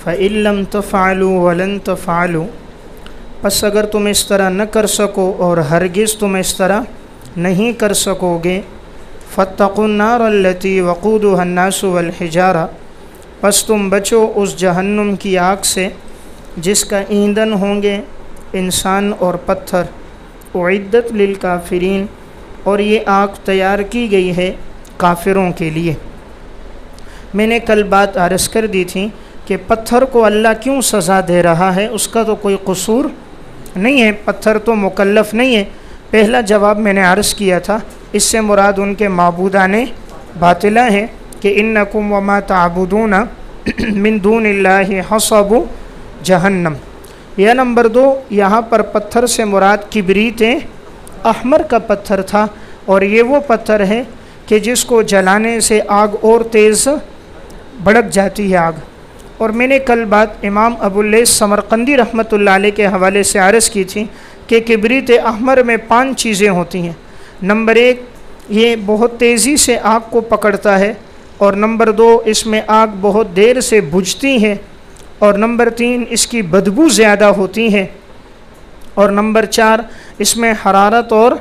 فَإِن لَّمْ تَفْعَلُوا وَلَن تَفْعَلُوا، پس اگر تم اس طرح نہ کر سکو اور ہرگز تم اس طرح نہیں کر سکو گے، فَاتَّقُوا النَّارَ الَّتِي وَقُودُهَا النَّاسُ وَالْحِجَارَةُ، پس تم بچو اس جہنم کی آگ سے جس کا ایندھن ہوں گے انسان اور پتھر، اعدت للکافرین، اور یہ آگ تیار کی گئی ہے کافروں کے لیے۔ میں نے کل بات عرض کر دی تھی کہ پتھر کو اللہ کیوں سزا دے رہا ہے، اس کا تو کوئی قصور نہیں ہے، پتھر تو مکلف نہیں ہے۔ پہلا جواب میں نے عرض کیا تھا، اس سے مراد ان کے معبودان باطلہ ہیں کہ انکم وما تعبدون من دون اللہ حصب جہنم۔ یا نمبر 2، یہاں پر پتھر سے مراد کبریت احمر کا پتھر تھا، اور یہ وہ پتھر ہے کہ جس کو جلانے سے آگ اور تیز بھڑک جاتی ہے آگ۔ اور میں نے کل بات امام ابو اللیث سمرقندی رحمۃ اللہ علیہ کے حوالے سے عرض کی تھی کہ کبریت احمر میں 5 چیزیں ہوتی ہیں۔ نمبر 1، یہ بہت تیزی سے آگ کو پکڑتا ہے، اور نمبر 2، اس میں آگ بہت دیر سے بجھتی ہے، اور نمبر 3، اس کی بدبو زیادہ ہوتی ہے، اور نمبر 4، اس میں حرارت اور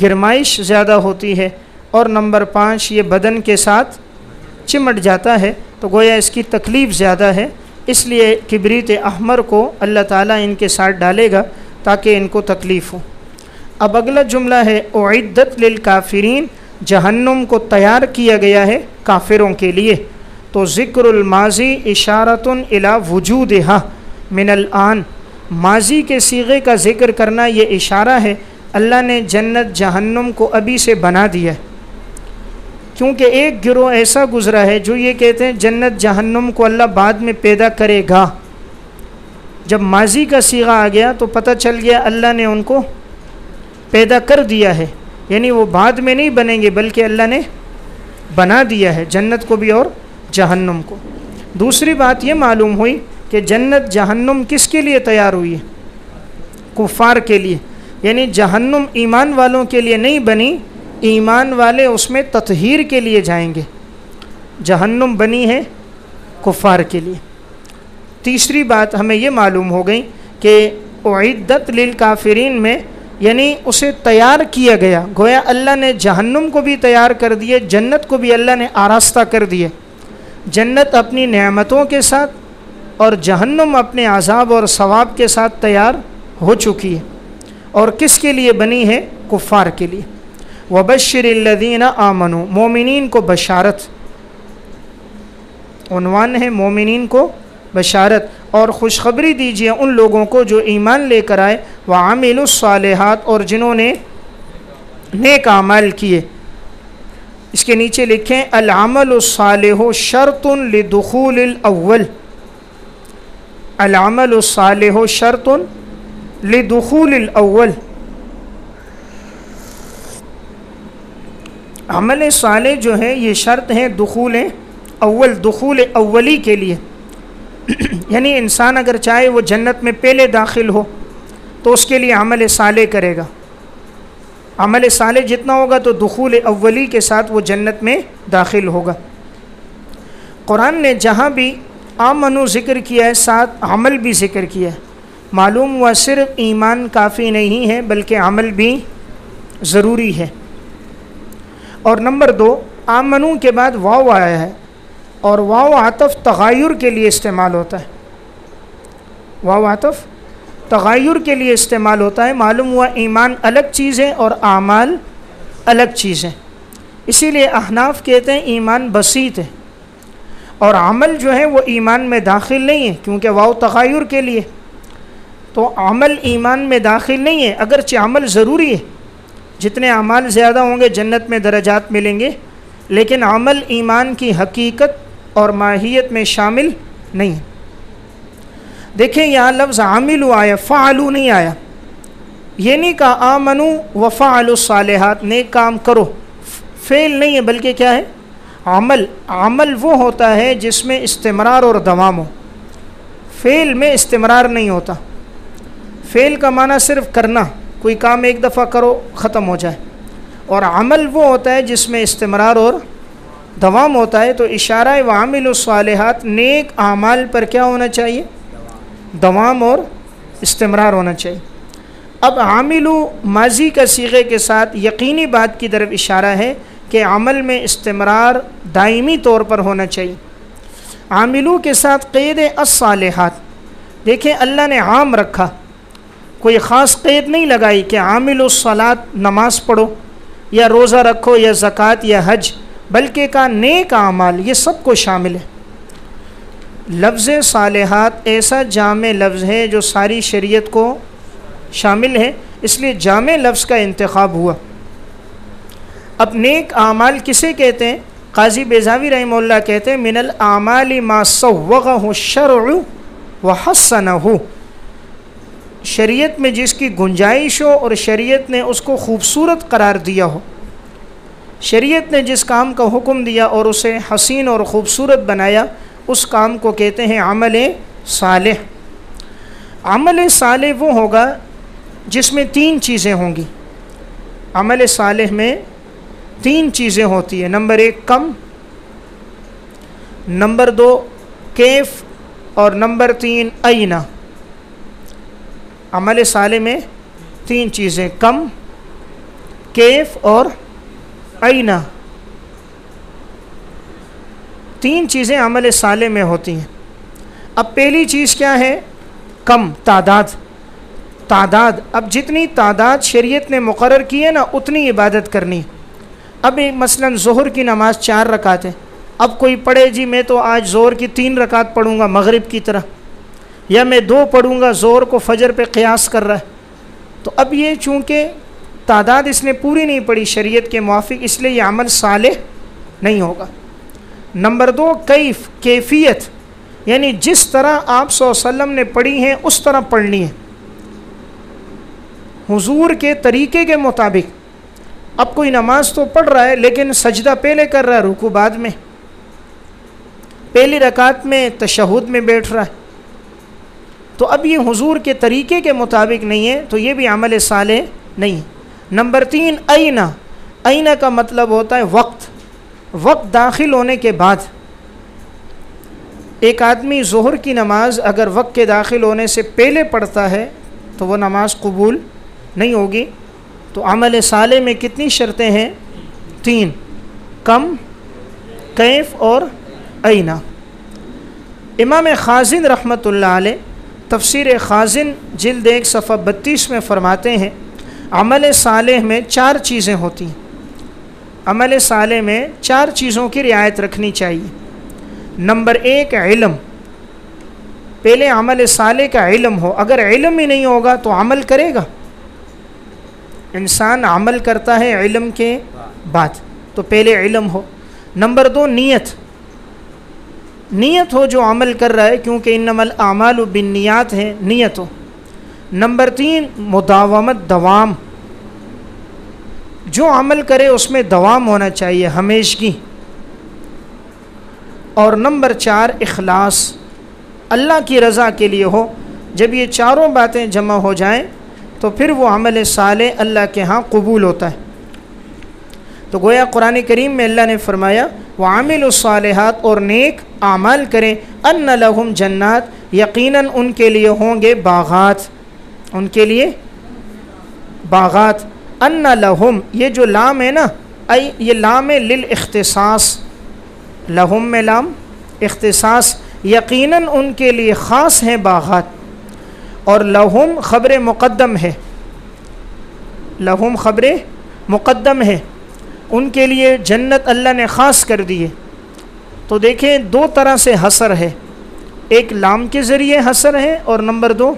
گرمائش زیادہ ہوتی ہے، اور نمبر 5، یہ بدن کے ساتھ چمٹ جاتا ہے، تو گویا اس کی تکلیف زیادہ ہے، اس لیے کبریت احمر کو اللہ تعالیٰ ان کے ساتھ ڈالے گا تاکہ ان کو تکلیف ہو۔ اب اگلا جملہ ہے اعدت للکافرین، جہنم کو تیار کیا گیا ہے کافروں کے لیے، تو ذکر الماضی اشارۃ الی وجودہا من الآن، ماضی کے صیغے کا ذکر کرنا یہ اشارہ ہے اللہ نے جنت جہنم کو ابھی سے بنا دیا ہے، کیونکہ ایک گروہ ایسا گزرا ہے جو یہ کہتے ہیں جنت جہنم کو اللہ بعد میں پیدا کرے گا۔ جب ماضی کا صیغہ آ گیا تو پتہ چل گیا اللہ نے ان کو پیدا کر دیا ہے، یعنی وہ بعد میں نہیں بنیں گے بلکہ اللہ نے بنا دیا ہے جنت کو بھی اور جہنم کو۔ دوسری بات یہ معلوم ہوئی کہ جنت جہنم کس کے لیے تیار ہوئی ہے؟ کفار کے لیے، یعنی جہنم ایمان والوں کے لیے نہیں بنی، ایمان والے اس میں تطہیر کے لیے جائیں گے، جہنم بنی ہے کفار کے لیے۔ تیسری بات ہمیں یہ معلوم ہو گئی کہ اعدت للکافرین میں یعنی اسے تیار کیا گیا، گویا اللہ نے جہنم کو بھی تیار کر دیے، جنت کو بھی اللہ نے آراستہ کر دیے، جنت اپنی نعمتوں کے ساتھ اور جہنم اپنے عذاب اور ثواب کے ساتھ تیار ہو چکی ہے، اور کس کے لیے بنی ہے؟ کفار کے لیے۔ وَبَشِّرِ الَّذِينَ آمَنُوا، مومنین کو بشارت، عنوان ہے مومنین کو بشارت، اور خوشخبری دیجیے ان لوگوں کو جو ایمان لے کر آئے، وَعَمِلُوا الصَّالِحَاتِ، اور جنہوں نے نیک اعمال کیے۔ اس کے نیچے لکھیں العمل الصالح شرط لدخول الاول، العمل الصالح شرط لدخول الاول، عمل صالح جو ہے یہ شرط ہے دخول اول، دخول اولی کے لیے، یعنی انسان اگر چاہے وہ جنت میں پہلے داخل ہو تو اس کے لیے عمل صالح کرے گا، عمل صالح جتنا ہوگا تو دخول اولی کے ساتھ وہ جنت میں داخل ہوگا۔ قرآن نے جہاں بھی آمنو ذکر کیا ہے ساتھ عمل بھی ذکر کیا ہے، معلوم ہوا صرف ایمان کافی نہیں ہے بلکہ عمل بھی ضروری ہے۔ اور نمبر 2، آمنو کے بعد واو آیا ہے، اور واو عطف تغیر کے لیے استعمال ہوتا ہے، واو عطف تغیر کے لیے استعمال ہوتا ہے، معلوم ہوا ایمان الگ چیز ہے اور اعمال الگ چیز ہے، اسی لیے احناف کہتے ہیں ایمان بسیط ہے، اور عمل جو ہے وہ ایمان میں داخل نہیں ہے کیونکہ واو تغیر کے لیے، تو عمل ایمان میں داخل نہیں ہے، اگرچہ عمل ضروری ہے، جتنے اعمال زیادہ ہوں گے جنت میں درجات ملیں گے، لیکن عمل ایمان کی حقیقت اور ماہیت میں شامل نہیں ہے۔ دیکھیں یہاں لفظ عاملو آیا، فعلو نہیں آیا، یہ نہیں کہا آمنو وفعلوا الصالحات، نیک کام کرو، فعل نہیں ہے بلکہ کیا ہے؟ عمل۔ عمل وہ ہوتا ہے جس میں استمرار اور دوام ہو، فعل میں استمرار نہیں ہوتا، فعل کا معنی صرف کرنا، کوئی کام ایک دفعہ کرو ختم ہو جائے، اور عمل وہ ہوتا ہے جس میں استمرار اور دوام ہوتا ہے، تو اشارہ وعاملوا الصالحات نیک اعمال پر کیا ہونا چاہیے؟ دوام اور استمرار ہونا چاہیے۔ اب عاملو ماضی کا صیغے کے ساتھ یقینی بات کی طرف اشارہ ہے کہ عمل میں استمرار دائمی طور پر ہونا چاہیے۔ عاملو کے ساتھ قید الصالحات، دیکھیں اللہ نے عام رکھا، کوئی خاص قید نہیں لگائی کہ عاملوا الصلاۃ نماز پڑھو یا روزہ رکھو یا زکوٰۃ یا حج، بلکہ کہا نیک اعمال، یہ سب کو شامل ہے۔ لفظ صالحات ایسا جامع لفظ ہے جو ساری شریعت کو شامل ہے، اس لیے جامع لفظ کا انتخاب ہوا۔ اب نیک اعمال کسے کہتے ہیں؟ قاضی بیضاوی رحمہ اللہ کہتے ہیں من الاعمال ما صوغہ الشرع وحسنہ، شریعت میں جس کی گنجائش ہو اور شریعت نے اس کو خوبصورت قرار دیا ہو، شریعت نے جس کام کا حکم دیا اور اسے حسین اور خوبصورت بنایا، اس کام کو کہتے ہیں عمل صالح۔ عمل صالح وہ ہوگا جس میں 3 چیزیں ہوں گی۔ عمل صالح میں 3 چیزیں ہوتی ہیں، نمبر 1 کم، نمبر 2 کیف، اور نمبر 3 اینہ۔ عمل صالح میں 3 چیزیں، کم، کیف اور اینہ، 3 چیزیں عمل صالح میں ہوتی ہیں۔ اب پہلی چیز کیا ہے؟ کم، تعداد۔ اب جتنی تعداد شریعت نے مقرر کی ہے نا، اتنی عبادت کرنی ہے۔ اب مثلا ظہر کی نماز 4 رکعت ہے، اب کوئی پڑھے جی میں تو آج ظہر کی 3 رکعت پڑھوں گا مغرب کی طرح، یا میں 2 پڑھوں گا، ظہر کو فجر پہ قیاس کر رہا ہے، تو اب یہ چونکہ تعداد اس نے پوری نہیں پڑھی شریعت کے موافق، اس لیے یہ عمل صالح نہیں ہوگا۔ نمبر 2 کیفیت، یعنی جس طرح آپ صلی اللہ علیہ وسلم نے پڑھی ہیں اس طرح پڑھنی ہے، حضور کے طریقے کے مطابق۔ اب کوئی نماز تو پڑھ رہا ہے لیکن سجدہ پہلے کر رہا ہے، رکوع بعد میں، پہلی رکعت میں تشہد میں بیٹھ رہا ہے، تو اب یہ حضور کے طریقے کے مطابق نہیں ہے، تو یہ بھی عمل صالح نہیں ہے۔ نمبر 3 اینہ کا مطلب ہوتا ہے وقت داخل ہونے کے بعد۔ ایک آدمی ظہر کی نماز اگر وقت کے داخل ہونے سے پہلے پڑھتا ہے تو وہ نماز قبول نہیں ہوگی۔ تو عمل صالح میں کتنی شرطیں ہیں؟ 3، کم، کیف اور اینہ۔ امام خازن رحمۃ اللہ علیہ تفسیر خازن جلد 1 صفحہ 32 میں فرماتے ہیں عمل صالح میں 4 چیزیں ہوتی ہیں۔ عمل صالح میں 4 چیزوں کی رعایت رکھنی چاہیے۔ نمبر 1 علم، پہلے عمل صالح کا علم ہو، اگر علم ہی نہیں ہوگا تو عمل کرے گا؟ انسان عمل کرتا ہے علم کے بعد، تو پہلے علم ہو۔ نمبر 2 نیت ہو جو عمل کر رہا ہے، کیونکہ انما الاعمال بالنیات ہے، نیت ہو۔ نمبر 3 مداومت، دوام، جو عمل کرے اس میں دوام ہونا چاہیے، ہمیشگی۔ اور نمبر 4 اخلاص، اللہ کی رضا کے لیے ہو۔ جب یہ 4 باتیں جمع ہو جائیں تو پھر وہ عمل صالح اللہ کے ہاں قبول ہوتا ہے۔ تو گویا قرآن کریم میں اللہ نے فرمایا وعاملوا الصالحات، اور نیک اعمال کریں، ان لہم جنات، یقیناً ان کے لیے ہوں گے باغات، ان کے لیے باغات۔ ان لہم، یہ جو لام ہے نا، یہ لام ہے للاختصاص، لہم میں لام اختصاص، یقیناً ان کے لیے خاص ہیں باغات۔ اور لہم خبر مقدم ہے، لہم خبر مقدم ہے، ان کے لیے جنت اللہ نے خاص کر دی ہے۔ تو دیکھیں 2 طرح سے حصر ہے، ایک لام کے ذریعے حصر ہے، اور نمبر 2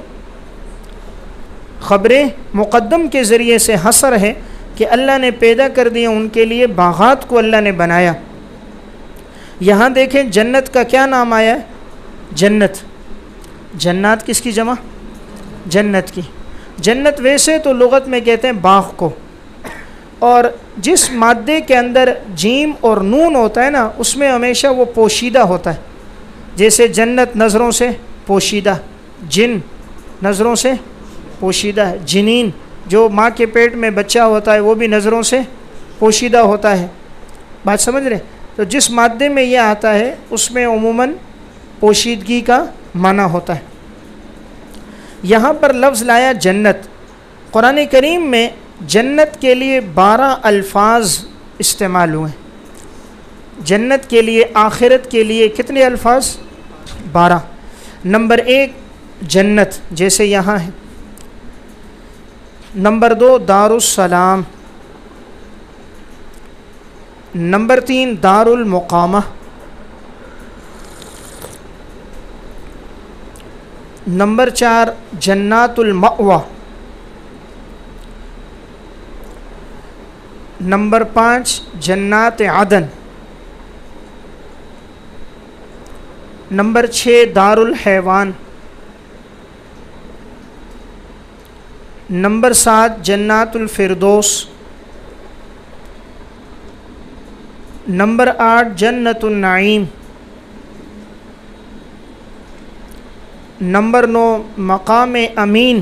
خبر مقدم کے ذریعے سے حصر ہے کہ اللہ نے پیدا کر دیا، ان کے لیے باغات کو اللہ نے بنایا۔ یہاں دیکھیں جنت کا کیا نام آیا ہے؟ جنات کس کی جمع؟ جنت کی۔ جنت ویسے تو لغت میں کہتے ہیں باغ کو، اور جس مادے کے اندر جیم اور نون ہوتا ہے نا، اس میں ہمیشہ وہ پوشیدہ ہوتا ہے۔ جیسے جنت نظروں سے پوشیدہ، جن نظروں سے پوشیدہ ہے، جنین جو ماں کے پیٹ میں بچہ ہوتا ہے وہ بھی نظروں سے پوشیدہ ہوتا ہے۔ بات سمجھ رہے؟ تو جس مادے میں یہ آتا ہے اس میں عموماً پوشیدگی کا معنی ہوتا ہے۔ یہاں پر لفظ لایا جنت۔ قرآن کریم میں جنت کے لیے 12 الفاظ استعمال ہوئے ہیں۔ جنت کے لیے، آخرت کے لیے کتنے الفاظ؟ 12۔ نمبر 1 جنت، جیسے یہاں ہے۔ نمبر 2 دار السلام۔ نمبر 3 دار المقامہ۔ نمبر 4 جنات المأوى۔ نمبر 5 جنات عدن۔ نمبر 6 دار الحیوان۔ نمبر 7 جنات الفردوس۔ نمبر 8 جنت النعیم۔ نمبر 9 مقام امین۔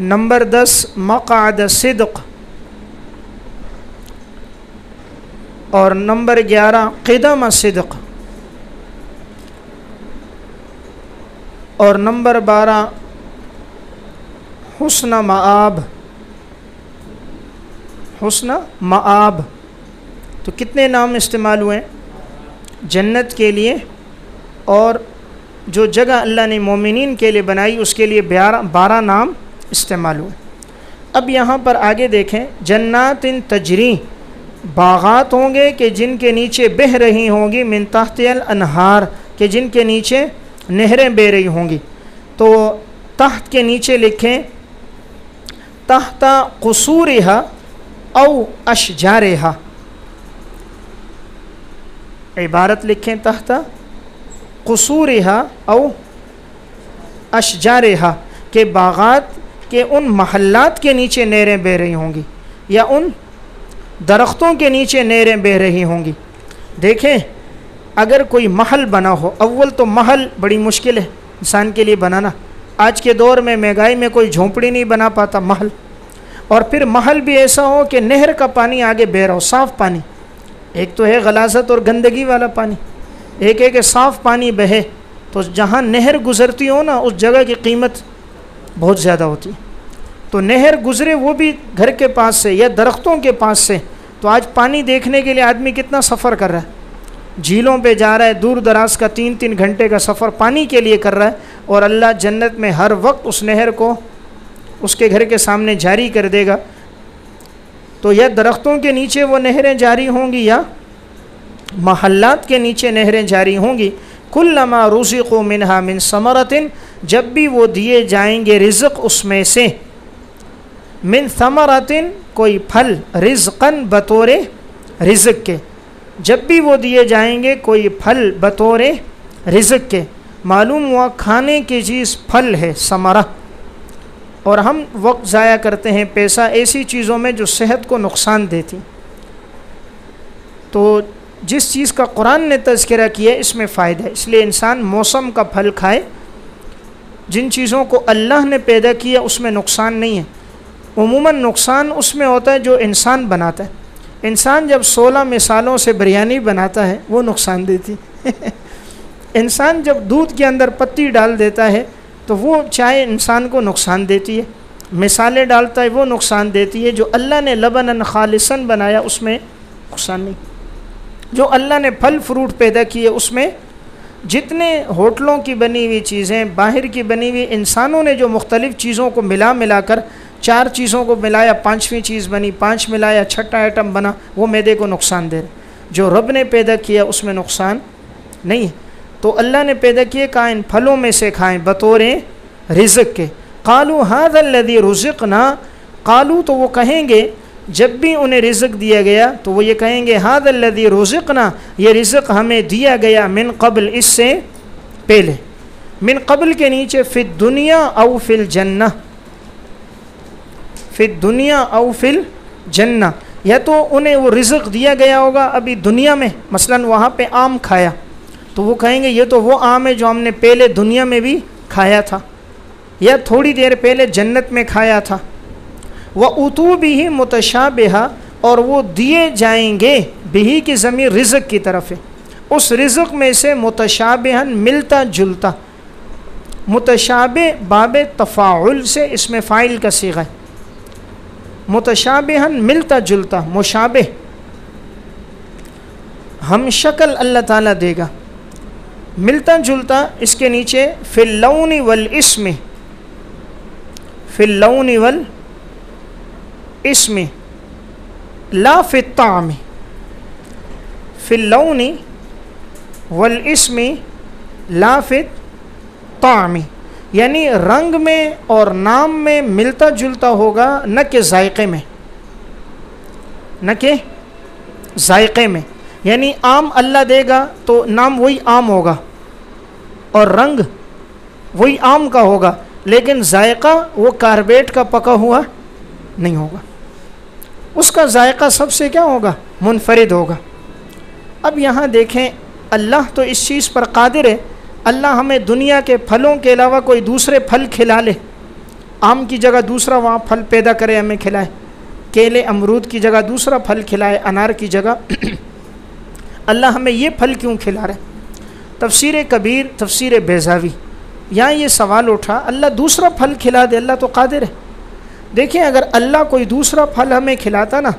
نمبر 10 مقعد صدق۔ اور نمبر 11 قدم صدق۔ اور نمبر 12 حسن مآب۔ حسن مآب۔ تو کتنے نام استعمال ہوئے جنت کے لیے؟ اور جو جگہ اللہ نے مومنین کے لیے بنائی اس کے لیے 12 نام استعمال ہوئے۔ اب یہاں پر آگے دیکھیں، جنات تجری، باغات ہوں گے کہ جن کے نیچے بہہ رہی ہوں گی، من تحت الانہار، کہ جن کے نیچے نہریں بہہ رہی ہوں گی۔ تو تحت کے نیچے لکھیں تحت قصورہا او اشجارہا، عبارت لکھیں تحت قصورہا او اشجارہا، کہ باغات کے ان محلات کے نیچے نہریں بہہ رہی ہوں گی یا ان درختوں کے نیچے نہریں بہہ رہی ہوں گی۔ دیکھیں اگر کوئی محل بنا ہو، اول تو محل بڑی مشکل ہے انسان کے لیے بنانا، آج کے دور میں مہنگائی میں کوئی جھونپڑی نہیں بنا پاتا محل، اور پھر محل بھی ایسا ہو کہ نہر کا پانی آگے بہہ رہا ہو، صاف پانی۔ ایک تو ہے غلاظت اور گندگی والا پانی، ایک ہے کہ صاف پانی بہے، تو جہاں نہر گزرتی ہو نا اس جگہ کی قیمت بہت زیادہ ہوتی ہے۔ تو نہر گزرے وہ بھی گھر کے پاس سے یا درختوں کے پاس سے، تو آج پانی دیکھنے کے لیے آدمی کتنا سفر کر رہا ہے، جھیلوں پہ جا رہا ہے، دور دراز کا 3-3 گھنٹے کا سفر پانی کے لیے کر رہا ہے، اور اللہ جنت میں ہر وقت اس نہر کو اس کے گھر کے سامنے جاری کر دے گا۔ تو یا درختوں کے نیچے وہ نہریں جاری ہوں گی یا محلات کے نیچے نہریں جاری ہوں گی۔ کلما رزقوا منہا من ثمرۃ، جب بھی وہ دیے جائیں گے رزق اس میں سے، من ثمرۃ کوئی پھل، رزقاً بطور رزق کے، جب بھی وہ دیے جائیں گے کوئی پھل بطور رزق کے، معلوم ہوا کھانے کی چیز پھل ہے، ثمرہ۔ اور ہم وقت ضائع کرتے ہیں پیسہ ایسی چیزوں میں جو صحت کو نقصان دیتی۔ تو جس چیز کا قرآن نے تذکرہ کیا ہے اس میں فائدہ ہے، اس لیے انسان موسم کا پھل کھائے۔ جن چیزوں کو اللہ نے پیدا کیا اس میں نقصان نہیں ہے، عموماً نقصان اس میں ہوتا ہے جو انسان بناتا ہے۔ انسان جب 16 مثالوں سے بریانی بناتا ہے وہ نقصان دیتی انسان جب دودھ کے اندر پتی ڈال دیتا ہے تو وہ چائے انسان کو نقصان دیتی ہے، مثالیں ڈالتا ہے وہ نقصان دیتی ہے۔ جو اللہ نے لبناً خالصاً بنایا اس میں نقصان نہیں۔ جو اللہ نے پھل فروٹ پیدا کیے اس میں، جتنے ہوٹلوں کی بنی ہوئی چیزیں، باہر کی بنی ہوئی، انسانوں نے جو مختلف چیزوں کو ملا کر 4 چیزوں کو ملایا 5ویں چیز بنی، 5 ملایا 6ٹھا آئٹم بنا، وہ معدے کو نقصان دے رہے۔ جو رب نے پیدا کیا اس میں نقصان نہیں ہے۔ تو اللہ نے پیدا کیے کہا ان پھلوں میں سے کھائیں بطور رزق کے۔ قالوا هذا الذي رزقنا، قالوا تو وہ کہیں گے جب بھی انہیں رزق دیا گیا تو وہ یہ کہیں گے هذا الذي رزقنا، یہ رزق ہمیں دیا گیا، من قبل اس سے پہلے۔ من قبل کے نیچے فی الدنیا او فی الجنہ، فی الدنیا او فی الجنہ، یا تو انہیں وہ رزق دیا گیا ہوگا ابھی دنیا میں، مثلا وہاں پہ آم کھایا تو وہ کہیں گے یہ تو وہ آم ہے جو ہم نے پہلے دنیا میں بھی کھایا تھا، یا تھوڑی دیر پہلے جنت میں کھایا تھا۔ وَأُتُوا بِهِ مُتَشَابِهًا، اور وہ دیے جائیں گے، بھی کی ضمیر رزق کی طرف ہے، اس رزق میں سے متشابہن ملتا جلتا، متشابہ باب تفاعل سے اس میں فاعل کا صیغہ ہے، متشابہن ملتا جلتا، مشابہ ہم شکل اللہ تعالیٰ دے گا، ملتا جلتا اس کے نیچے فی اللون والاسم، فی اللون والاسم لا فی الطعم، فی اللون والاسم لا فی الطعم، یعنی رنگ میں اور نام میں ملتا جلتا ہوگا، نہ کہ ذائقے میں، نہ کہ ذائقے میں، یعنی آم اللہ دے گا تو نام وہی آم ہوگا اور رنگ وہی آم کا ہوگا، لیکن ذائقہ وہ کاربیٹ کا پکا ہوا نہیں ہوگا، اس کا ذائقہ سب سے کیا ہوگا؟ منفرد ہوگا۔ اب یہاں دیکھیں، اللہ تو اس چیز پر قادر ہے، اللہ ہمیں دنیا کے پھلوں کے علاوہ کوئی دوسرے پھل کھلا لے، آم کی جگہ دوسرا وہاں پھل پیدا کرے ہمیں کھلائے، کیلے امرود کی جگہ دوسرا پھل کھلائے، انار کی جگہ اللہ ہمیں یہ پھل کیوں کھلا رہے؟ تفسیر کبیر، تفسیر بیضاوی، یہاں یہ سوال اٹھا، اللہ دوسرا پھل کھلا دے، اللہ تو قادر ہے۔ دیکھیں اگر اللہ کوئی دوسرا پھل ہمیں کھلاتا نا،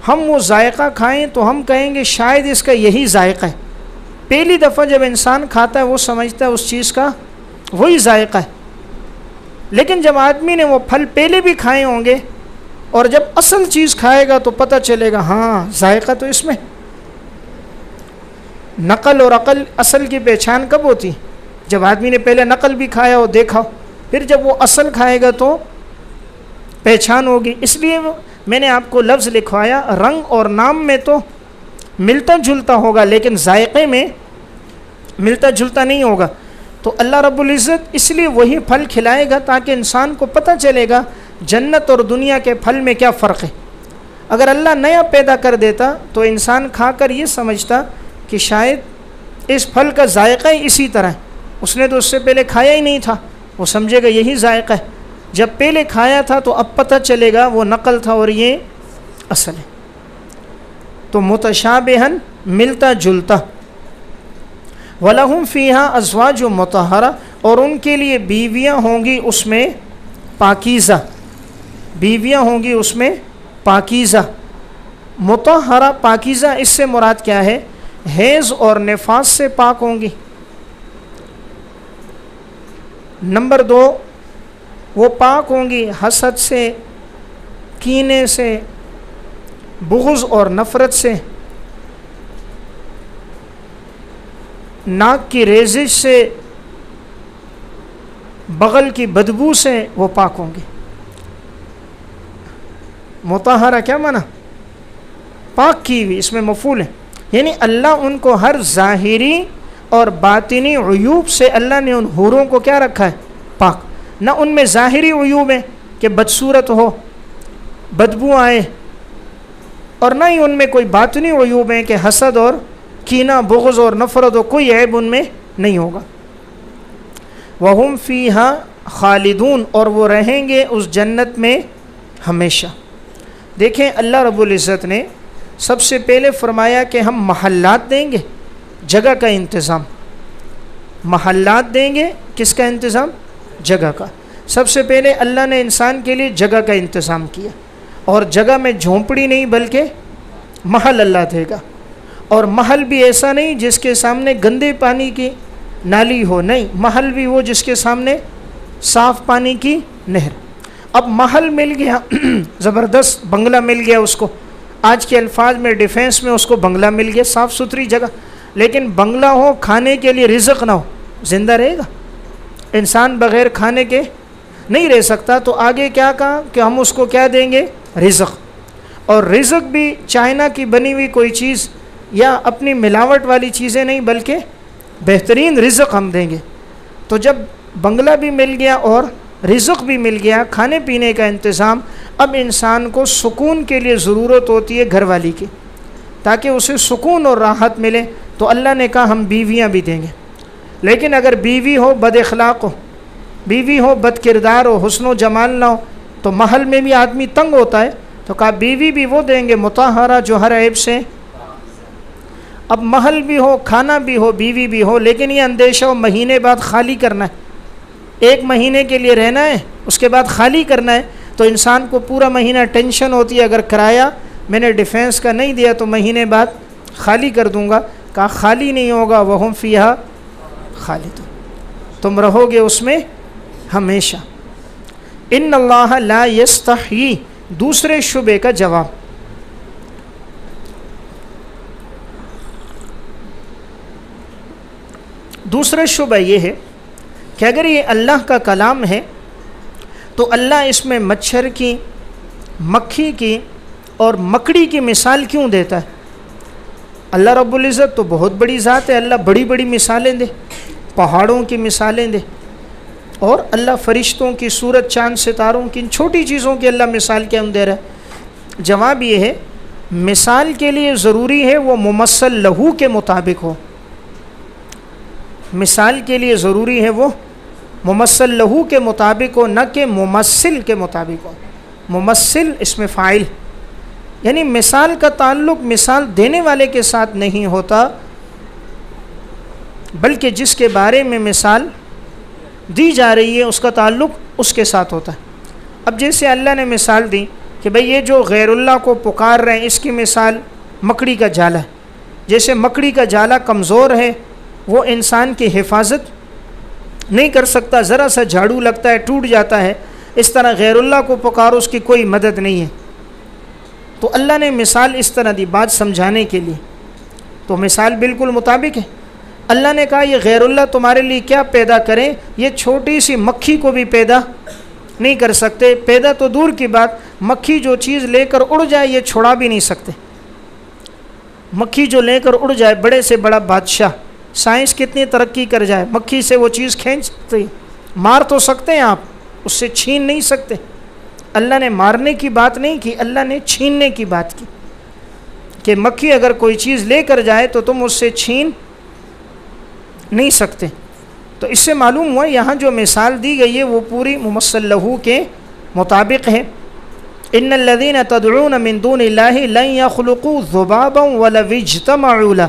ہم وہ ذائقہ کھائیں تو ہم کہیں گے شاید اس کا یہی ذائقہ ہے۔ پہلی دفعہ جب انسان کھاتا ہے وہ سمجھتا ہے اس چیز کا وہی ذائقہ ہے، لیکن جب آدمی نے وہ پھل پہلے بھی کھائے ہوں گے اور جب اصل چیز کھائے گا تو پتہ چلے گا ہاں ذائقہ تو اس میں۔ نقل اور عقل اصل کی پہچان کب ہوتی؟ جب آدمی نے پہلے نقل بھی کھایا اور دیکھا، پھر جب وہ اصل کھائے گا تو پہچان ہوگی۔ اس لیے میں نے آپ کو لفظ لکھوایا، رنگ اور نام میں تو ملتا جلتا ہوگا لیکن ذائقے میں ملتا جلتا نہیں ہوگا۔ تو اللہ رب العزت اس لیے وہی پھل کھلائے گا تاکہ انسان کو پتہ چلے گا جنت اور دنیا کے پھل میں کیا فرق ہے۔ اگر اللہ نیا پیدا کر دیتا تو انسان کھا کر یہ سمجھتا کہ شاید اس پھل کا ذائقہ ہی اسی طرح ہے، اس نے تو اس سے پہلے کھایا ہی نہیں تھا، وہ سمجھے گا یہی ذائقہ ہے۔ جب پہلے کھایا تھا تو اب پتہ چلے گا وہ نقل تھا اور یہ اصل ہے۔ تو متشابہن ملتا جلتا، وَلَهُمْ فِيهَا أَزْوَاجٌ مُطَهَّرَةٌ، اور ان کے لیے بیویاں ہوں گی اس میں پاکیزہ، بیویاں ہوں گی اس میں پاکیزہ۔ مطہرہ پاکیزہ اس سے مراد کیا ہے؟ حیض اور نفاس سے پاک ہوں گی۔ نمبر 2، وہ پاک ہوں گی حسد سے، کینے سے، بغض اور نفرت سے، ناک کی ریزش سے، بغل کی بدبو سے وہ پاک ہوں گے۔ مطہرہ کیا معنی؟ پاک کی ہوئی، اس میں مفعول ہے، یعنی اللہ ان کو ہر ظاہری اور باطنی عیوب سے اللہ نے ان حوروں کو کیا رکھا ہے؟ پاک۔ نہ ان میں ظاہری عیوب ہیں کہ بدصورت ہو، بدبو آئے، اور نہ ہی ان میں کوئی باطنی عیوب ہیں کہ حسد اور کینہ، بغض اور نفرت ہو، کوئی عیب ان میں نہیں ہوگا۔ وَهُمْ فِيهَا خالدون، اور وہ رہیں گے اس جنت میں ہمیشہ۔ دیکھیں اللہ رب العزت نے سب سے پہلے فرمایا کہ ہم محلات دیں گے، جگہ کا انتظام، محلات دیں گے، کس کا انتظام؟ جگہ کا۔ سب سے پہلے اللہ نے انسان کے لیے جگہ کا انتظام کیا، اور جگہ میں جھونپڑی نہیں بلکہ محل اللہ دے گا، اور محل بھی ایسا نہیں جس کے سامنے گندے پانی کی نالی ہو، نہیں، محل بھی وہ جس کے سامنے صاف پانی کی نہر۔ اب محل مل گیا، زبردست بنگلہ مل گیا اس کو، آج کے الفاظ میں ڈیفینس میں اس کو بنگلہ مل گیا، صاف ستھری جگہ، لیکن بنگلہ ہو کھانے کے لیے رزق نہ ہو، زندہ رہے گا؟ انسان بغیر کھانے کے نہیں رہ سکتا۔ تو آگے کیا کہا کہ ہم اس کو کیا دیں گے؟ رزق، اور رزق بھی چائنا کی بنی ہوئی کوئی چیز یا اپنی ملاوٹ والی چیزیں نہیں بلکہ بہترین رزق ہم دیں گے۔ تو جب بنگلہ بھی مل گیا اور رزق بھی مل گیا، کھانے پینے کا انتظام، اب انسان کو سکون کے لیے ضرورت ہوتی ہے گھر والی کی، تاکہ اسے سکون اور راحت ملے۔ تو اللہ نے کہا ہم بیویاں بھی دیں گے، لیکن اگر بیوی ہو بد اخلاق ہو، بیوی ہو بد کردار ہو، حسن و جمال نہ ہو، تو محل میں بھی آدمی تنگ ہوتا ہے، تو کہا بیوی بھی وہ دیں گے مطہرہ جو ہر عیب سے، اب محل بھی ہو، کھانا بھی ہو، بیوی بھی ہو، لیکن یہ اندیشہ ہو مہینے بعد خالی کرنا ہے، 1 مہینے کے لیے رہنا ہے اس کے بعد خالی کرنا ہے، تو انسان کو پورا مہینہ ٹینشن ہوتی ہے اگر کرایہ میں نے ڈیفینس کا نہیں دیا تو مہینے بعد خالی کر دوں گا۔ کہا خالی نہیں ہوگا، وہم فیہا خالدون، تم رہو گے اس میں ہمیشہ۔ ان اللہ لا یستحیی، دوسرے شبے کا جواب، دوسرا شبہ یہ ہے کہ اگر یہ اللہ کا کلام ہے تو اللہ اس میں مچھر کی، مکھی کی اور مکڑی کی مثال کیوں دیتا ہے؟ اللہ رب العزت تو بہت بڑی ذات ہے، اللہ بڑی بڑی مثالیں دے، پہاڑوں کی مثالیں دے، اور اللہ فرشتوں کی، سورج چاند ستاروں کی، ان چھوٹی چیزوں کی اللہ مثال کیوں دے رہا ہے؟ جواب یہ ہے مثال کے لیے ضروری ہے وہ ممثل لہو کے مطابق ہو، مثال کے لیے ضروری ہے وہ ممثل لہو کے مطابق ہو، نہ کہ ممثل کے مطابق ہو۔ ممثل اس میں فاعل، یعنی مثال کا تعلق مثال دینے والے کے ساتھ نہیں ہوتا، بلکہ جس کے بارے میں مثال دی جا رہی ہے اس کا تعلق اس کے ساتھ ہوتا ہے۔ اب جیسے اللہ نے مثال دی کہ بھئی یہ جو غیر اللہ کو پکار رہے ہیں اس کی مثال مکڑی کا جالا ہے، جیسے مکڑی کا جالا کمزور ہے، وہ انسان کی حفاظت نہیں کر سکتا، ذرا سا جھاڑو لگتا ہے ٹوٹ جاتا ہے، اس طرح غیر اللہ کو پکارو اس کی کوئی مدد نہیں ہے۔ تو اللہ نے مثال اس طرح دی بات سمجھانے کے لیے، تو مثال بالکل مطابق ہے۔ اللہ نے کہا یہ غیر اللہ تمہارے لیے کیا پیدا کریں، یہ چھوٹی سی مکھی کو بھی پیدا نہیں کر سکتے، پیدا تو دور کی بات، مکھی جو چیز لے کر اڑ جائے یہ چھڑا بھی نہیں سکتے۔ مکھی جو لے کر اڑ جائے، بڑے سے بڑا بادشاہ، سائنس کتنی ترقی کر جائے، مکھی سے وہ چیز کھینچ سکتے، مار تو سکتے ہیں آپ، اس سے چھین نہیں سکتے۔ اللہ نے مارنے کی بات نہیں کی، اللہ نے چھیننے کی بات کی، کہ مکھی اگر کوئی چیز لے کر جائے تو تم اس سے چھین نہیں سکتے۔ تو اس سے معلوم ہوا یہاں جو مثال دی گئی ہے وہ پوری ممثل لہو کے مطابق ہے۔ ان الذین تدعون من دون اللہ لن یخلقوا ذبابا ولو اجتمعوا لہ،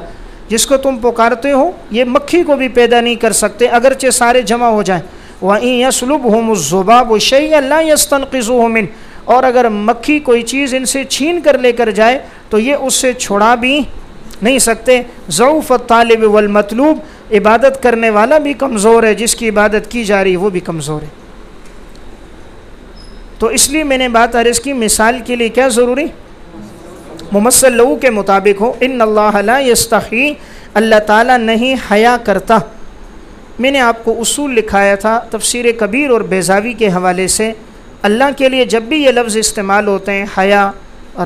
جس کو تم پکارتے ہو یہ مکھی کو بھی پیدا نہیں کر سکتے اگرچہ سارے جمع ہو جائیں۔ وَإِن يَسْلُبْهُمُ الذُّبَابُ شَيْئًا لَا يَسْتَنْقِذُوهُ مِنْهُ، اور اگر مکھی کوئی چیز ان سے چھین کر لے کر جائے تو یہ اس سے چھڑا بھی نہیں سکتے۔ ضعف الطالب والمطلوب، عبادت کرنے والا بھی کمزور ہے، جس کی عبادت کی جا رہی ہے وہ بھی کمزور ہے۔ تو اس لیے میں نے بات عرض کی مثال کے لیے کیا ضروری، ممثل لہو کے مطابق ہو۔ ان اللہ لا یستحی، اللہ تعالیٰ نہیں حیا کرتا۔ میں نے آپ کو اصول لکھایا تھا تفسیر کبیر اور بیضاوی کے حوالے سے، اللہ کے لیے جب بھی یہ لفظ استعمال ہوتے ہیں حیا،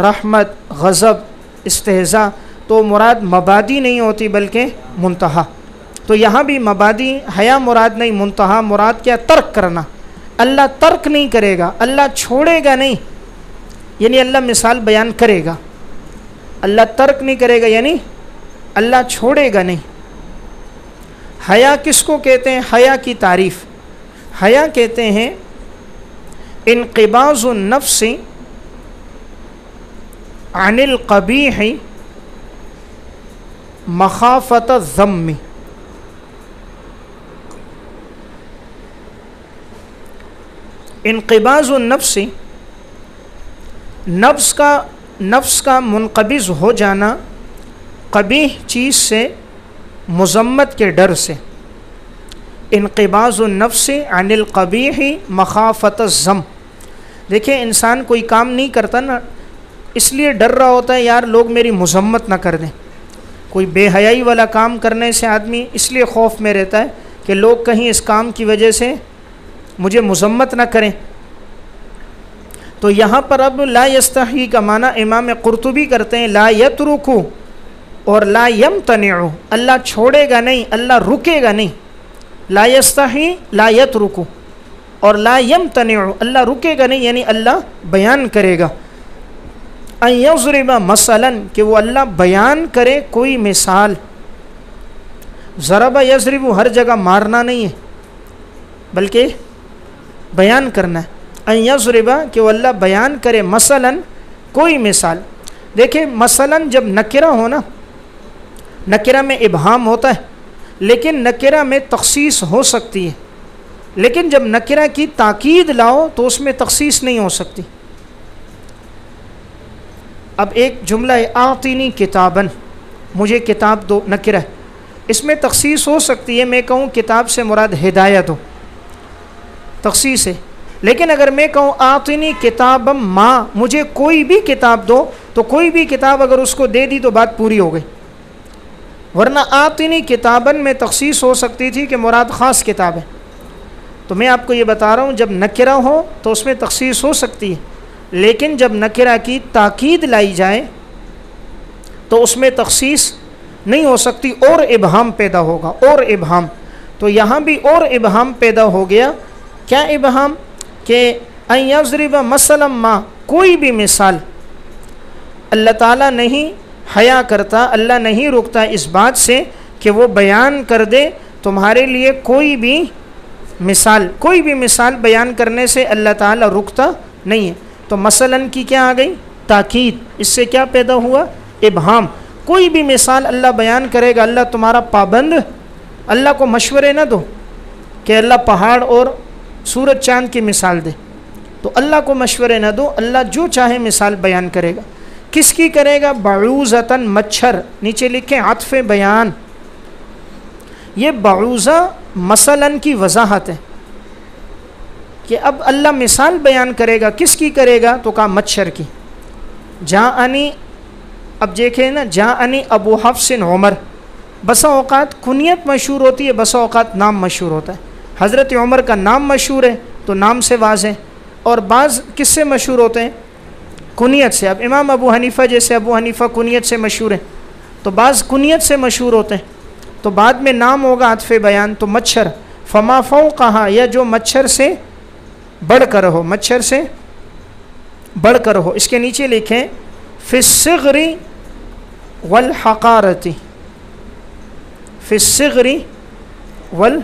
رحمت، غضب، استہزاء، تو مراد مبادی نہیں ہوتی بلکہ منتہا۔ تو یہاں بھی مبادی حیا مراد نہیں، منتہا مراد کیا، ترک کرنا۔ اللہ ترک نہیں کرے گا، اللہ چھوڑے گا نہیں، یعنی اللہ مثال بیان کرے گا، اللہ ترک نہیں کرے گا یعنی اللہ چھوڑے گا نہیں۔ حیا کس کو کہتے ہیں؟ حیا کی تعریف، حیا کہتے ہیں انقباض النفس عن القبیح مخافت الذم، انقباض النفس، نفس کا منقبض ہو جانا قبیح چیز سے، مذمت کے ڈر سے۔ انقباض النفس عن القبیح مخافت الذم، دیکھیں انسان کوئی کام نہیں کرتا نا، اس لیے ڈر رہا ہوتا ہے یار لوگ میری مذمت نہ کر دیں۔ کوئی بے حیائی والا کام کرنے سے آدمی اس لیے خوف میں رہتا ہے کہ لوگ کہیں اس کام کی وجہ سے مجھے مذمت نہ کریں۔ تو یہاں پر اب لا یستحی کا معنی امام قرطبی کرتے ہیں لا یترکو اور لا یمتنعو، اللہ چھوڑے گا نہیں، اللہ رکے گا نہیں۔ لا یستحی لا یترکو اور لا یمتنعو، اللہ رکے گا نہیں یعنی اللہ بیان کرے گا۔ ان یضرب مثلا، کہ وہ اللہ بیان کرے کوئی مثال۔ ضرب یضرب ہر جگہ مارنا نہیں ہے بلکہ بیان کرنا ہے۔ ان یضرب، کہ وہ اللہ بیان کرے مثلا کوئی مثال. دیکھیں مثلاً جب نکرہ ہو نا، نکرہ میں ابہام ہوتا ہے لیکن نکرہ میں تخصیص ہو سکتی ہے، لیکن جب نکرہ کی تاکید لاؤ تو اس میں تخصیص نہیں ہو سکتی. اب ایک جملہ ہے آتینی کتابن، مجھے کتاب دو، نکرہ ہے، اس میں تخصیص ہو سکتی ہے. میں کہوں کتاب سے مراد ہدایت ہو، تخصیص ہے. لیکن اگر میں کہوں آتینی کتابم ما، مجھے کوئی بھی کتاب دو، تو کوئی بھی کتاب اگر اس کو دے دی تو بات پوری ہو گئی. ورنہ آتینی کتابن میں تخصیص ہو سکتی تھی کہ مراد خاص کتاب ہے. تو میں آپ کو یہ بتا رہا ہوں جب نکرہ ہو تو اس میں تخصیص ہو سکتی ہے، لیکن جب نکرہ کی تاکید لائی جائے تو اس میں تخصیص نہیں ہو سکتی، اور ابہام پیدا ہوگا، اور ابہام. تو یہاں بھی اور ابہام پیدا ہو گیا. کیا ابہام؟ کہ ان یضرب مثلا ما، کوئی بھی مثال. اللہ تعالیٰ نہیں حیا کرتا، اللہ نہیں رکتا اس بات سے کہ وہ بیان کر دے تمہارے لیے کوئی بھی مثال. کوئی بھی مثال بیان کرنے سے اللہ تعالیٰ رکتا نہیں ہے. تو مثلاً کی کیا آ گئی؟ تاکید. اس سے کیا پیدا ہوا؟ ابہام. کوئی بھی مثال اللہ بیان کرے گا، اللہ تمہارا پابند. اللہ کو مشورے نہ دو کہ اللہ پہاڑ اور سورج چاند کی مثال دے، تو اللہ کو مشورے نہ دو، اللہ جو چاہے مثال بیان کرے گا. کس کی کرے گا؟ بعوضتاً، مچھر. نیچے لکھیں عطف بیان. یہ بعوضہ مثلاً کی وضاحت ہے کہ اب اللہ مثال بیان کرے گا. کس کی کرے گا؟ تو کہا مچھر کی. جاءنی، اب دیکھیں نا، جاءنی ابو حفص عمر. بسا اوقات کنیت مشہور ہوتی ہے، بسا اوقات نام مشہور ہوتا ہے. حضرت عمر کا نام مشہور ہے تو نام سے واضح، اور بعض کس سے مشہور ہوتے ہیں؟ کنیت سے. اب امام ابو حنیفہ جیسے ابو حنیفہ کنیت سے مشہور ہیں، تو بعض کنیت سے مشہور ہوتے ہیں، تو بعد میں نام ہوگا عطف بیان. تو مچھر، فما فوقہا، یا جو مچھر سے بڑھ کر ہو، مچھر سے بڑھ کر ہو. اس کے نیچے لکھیں فی الصغر والحقارۃ، فی الصغر والحقارۃ.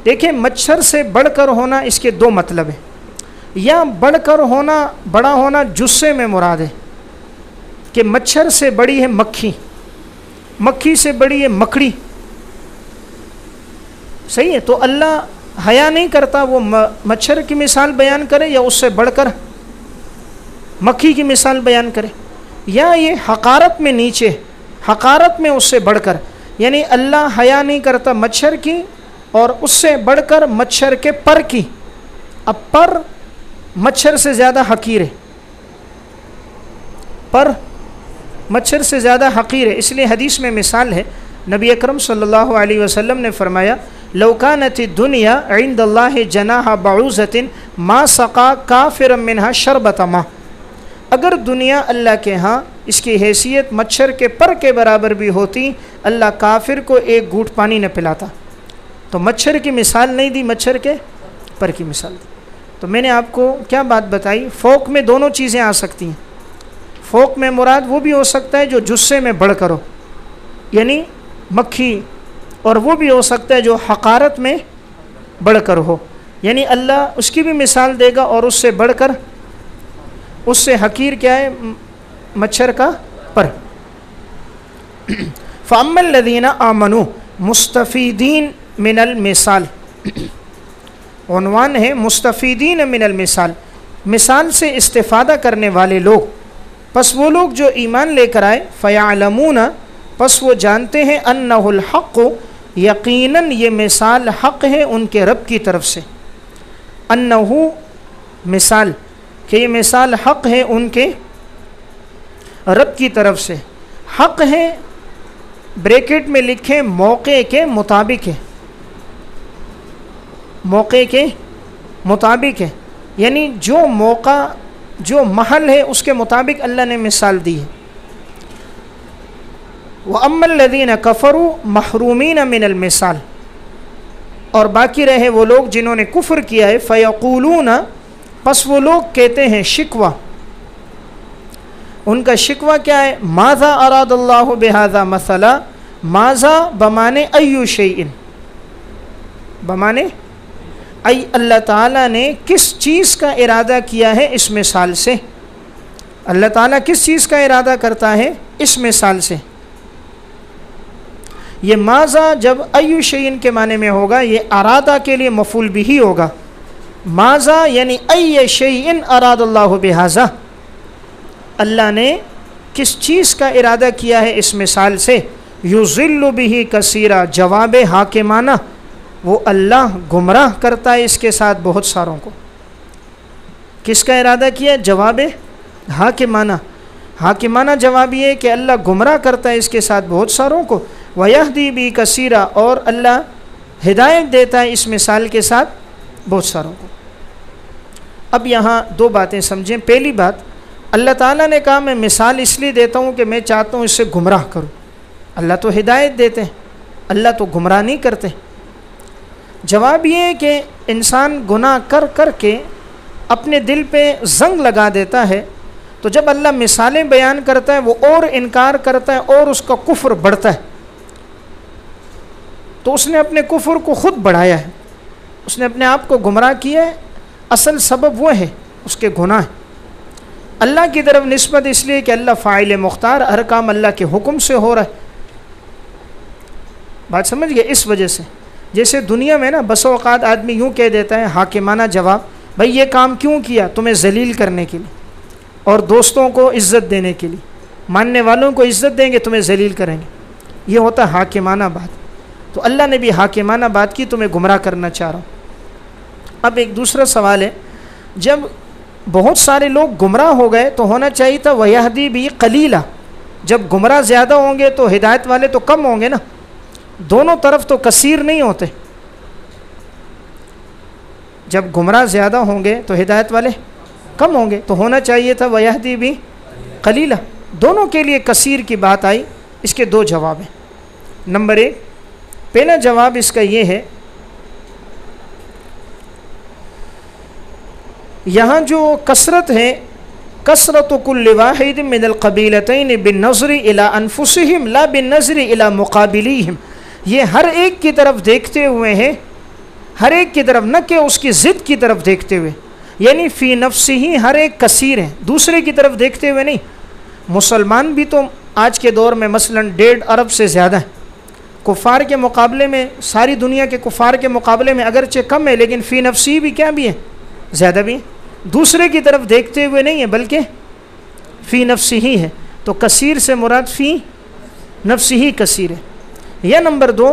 دیکھیں مچھر سے بڑھ کر ہونا اس کے دو مطلب ہیں. یا بڑھ کر ہونا، بڑا ہونا جسے میں مراد ہے کہ مچھر سے بڑی ہے مکھی، مکھی سے بڑی ہے مکڑی. صحیح ہے. تو اللہ حیا نہیں کرتا وہ مچھر کی مثال بیان کرے یا اس سے بڑھ کر مکھی کی مثال بیان کرے، یا یہ حقارت میں نیچے، حقارت میں اس سے بڑھ کر. یعنی اللہ حیا نہیں کرتا مچھر کی، اور اس سے بڑھ کر مچھر کے پر کی. اب پر مچھر سے زیادہ حقیر ہے، پر مچھر سے زیادہ حقیر ہے. اس لیے حدیث میں مثال ہے، نبی اکرم صلی اللہ علیہ وسلم نے فرمایا لو کانت الدنیا عند اللہ جناح بعوضۃ ما سقا کافرا منها شربۃ ماء. اگر دنیا اللہ کے ہاں اس کی حیثیت مچھر کے پر کے برابر بھی ہوتی، اللہ کافر کو ایک گھونٹ پانی نہ پلاتا. تو مچھر کی مثال نہیں دی، مچھر کے پر کی مثال دی. تو میں نے آپ کو کیا بات بتائی؟ فوق میں دونوں چیزیں آ سکتی ہیں. فوق میں مراد وہ بھی ہو سکتا ہے جو جسے میں بڑھ کر ہو، یعنی مکھی، اور وہ بھی ہو سکتا ہے جو حقارت میں بڑھ کر ہو، یعنی اللہ اس کی بھی مثال دے گا اور اس سے بڑھ کر، اس سے حقیر کیا ہے؟ مچھر کا پر. فَأَمَّا الَّذِينَ آمَنُوا مستفیدین من المثال. عنوان ہے مستفیدین من المثال، مثال سے استفادہ کرنے والے لوگ. پس وہ لوگ جو ایمان لے کر آئے، فَيَعْلَمُونَ، پس وہ جانتے ہیں، أَنَّهُ الْحَقُّ، یقیناً یہ مثال حق ہے ان کے رب کی طرف سے. انہو مثال، کہ یہ مثال حق ہے ان کے رب کی طرف سے. حق ہے بریکٹ میں لکھیں موقع کے مطابق ہے، موقع کے مطابق ہے، یعنی جو موقع، جو محل ہے اس کے مطابق اللہ نے مثال دی ہے. وَأَمَّا الَّذِينَ كَفَرُوا مَحْرُومِينَ مِنَ الْمِثَالِ، اور باقی رہے وہ لوگ جنہوں نے کفر کیا ہے. فَيَقُولُونَ، پس وہ لوگ کہتے ہیں، شکوہ، ان کا شکوہ کیا ہے؟ ماذا اراد اللہ بہذا مثلا. ماذا بمانے ایو شیئن، بمانے ای اللہ تعالیٰ نے کس چیز کا ارادہ کیا ہے اس مثال سے، اللہ تعالیٰ کس چیز کا ارادہ کرتا ہے اس مثال سے۔ یہ ماذا جب ایو شیئن کے معنی میں ہوگا یہ ارادہ کے لیے مفعول بھی ہوگا، ماذا یعنی ای شیئن اراد اللہ بہذا، اللہ نے کس چیز کا ارادہ کیا ہے اس مثال سے، یضل بہ کثیرا، جواب حاکمانہ، وہ اللہ گمراہ کرتا ہے اس کے ساتھ بہت ساروں کو۔ کس کا ارادہ کیا؟ جواب حاکمانہ، حاکمانہ جواب یہ ہے کہ اللہ گمراہ کرتا ہے اس کے ساتھ بہت ساروں کو، وَيَهْدِي بِهِ كَثِيرًا، اور اللہ ہدایت دیتا ہے اس مثال کے ساتھ بہت ساروں کو۔ اب یہاں دو باتیں سمجھیں۔ پہلی بات، اللہ تعالیٰ نے کہا میں مثال اس لیے دیتا ہوں کہ میں چاہتا ہوں اس سے گمراہ کروں، اللہ تو ہدایت دیتے ہیں، اللہ تو گمراہ نہیں کرتے۔ جواب یہ ہے کہ انسان گناہ کر کر کے اپنے دل پہ زنگ لگا دیتا ہے، تو جب اللہ مثالیں بیان کرتا ہے وہ اور انکار کرتا ہے اور اس کا کفر بڑھتا ہے، تو اس نے اپنے کفر کو خود بڑھایا ہے، اس نے اپنے آپ کو گمراہ کیا ہے، اصل سبب وہ ہے اس کے گناہ۔ اللہ کی طرف نسبت اس لیے کہ اللہ فاعل مختار، ہر کام اللہ کے حکم سے ہو رہا ہے۔ بات سمجھ گئے؟ اس وجہ سے جیسے دنیا میں نا بسا اوقات آدمی یوں کہہ دیتا ہے حاکمانہ جواب، بھائی یہ کام کیوں کیا؟ تمہیں ذلیل کرنے کے لیے اور دوستوں کو عزت دینے کے لیے، ماننے والوں کو عزت دیں گے تمہیں ذلیل کریں گے، یہ ہوتا ہے حاکمانہ بات۔ تو اللہ نے بھی حاکمانہ بات کی، تمہیں گمراہ کرنا چاہ رہا ہوں۔ اب ایک دوسرا سوال ہے، جب بہت سارے لوگ گمراہ ہو گئے تو ہونا چاہیے تھا وَيَهْدِي بِهِ قَلِيلًا، جب گمراہ زیادہ ہوں گے تو ہدایت والے تو کم ہوں گے نا، دونوں طرف تو کثیر نہیں ہوتے، جب گمراہ زیادہ ہوں گے تو ہدایت والے کم ہوں گے، تو ہونا چاہیے تھا وَيَهْدِي بِهِ قَلِيلًا، دونوں کے لیے کثیر کی بات آئی۔ اس کے دو جواب ہیں۔ نمبر ایک، پہلا جواب اس کا یہ ہے، یہاں جو کثرت ہے، کثرت کل واحد من القبیلتین بالنظر الی انفسہم لا بالنظر الی مقابلیہم، یہ ہر ایک کی طرف دیکھتے ہوئے ہے، ہر ایک کی طرف، نہ کہ اس کی ضد کی طرف دیکھتے ہوئے، یعنی فی نفسہ ہی ہر ایک کثیر ہے، دوسرے کی طرف دیکھتے ہوئے نہیں۔ مسلمان بھی تو آج کے دور میں مثلا 1.5 ارب سے زیادہ ہیں، کفار کے مقابلے میں، ساری دنیا کے کفار کے مقابلے میں اگرچہ کم ہے لیکن فی نفسی بھی کیا بھی ہے؟ زیادہ بھی ہے۔ دوسرے کی طرف دیکھتے ہوئے نہیں ہے بلکہ فی نفسی ہی ہے، تو کثیر سے مراد فی نفسی ہی کثیر ہے۔ یا نمبر دو،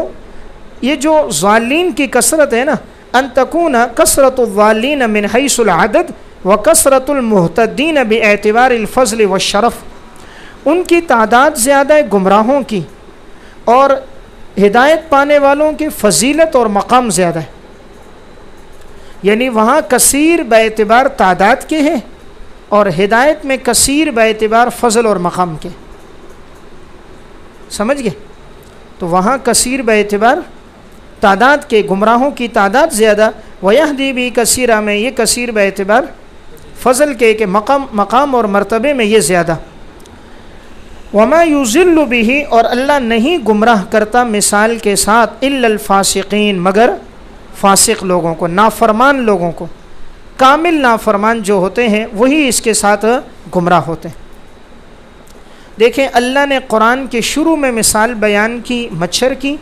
یہ جو ضالین کی کثرت ہے نا، ان تکون کثرت الضالین من حیث العدد و کثرت المہتدین باعتبار الفضل والشرف، ان کی تعداد زیادہ ہے گمراہوں کی، اور ہدایت پانے والوں کی فضیلت اور مقام زیادہ ہے، یعنی وہاں کثیر باعتبار تعداد کے ہیں اور ہدایت میں کثیر باعتبار فضل اور مقام کے، سمجھ گئے؟ تو وہاں کثیر باعتبار تعداد کے، گمراہوں کی تعداد زیادہ، وَيَهْدِي بِهِ كَثِيرًا میں یہ کثیر باعتبار فضل کے کہ مقام اور مرتبے میں یہ زیادہ۔ وَمَا يُضِلُّ بِهِ، اور اللہ نہیں گمراہ کرتا مثال کے ساتھ، إِلَّا الْفَاسِقِينَ مگر فاسق لوگوں کو، نافرمان لوگوں کو، کامل نافرمان جو ہوتے ہیں وہی اس کے ساتھ گمراہ ہوتے ہیں۔ دیکھیں اللہ نے قرآن کے شروع میں مثال بیان کی مچھر کی،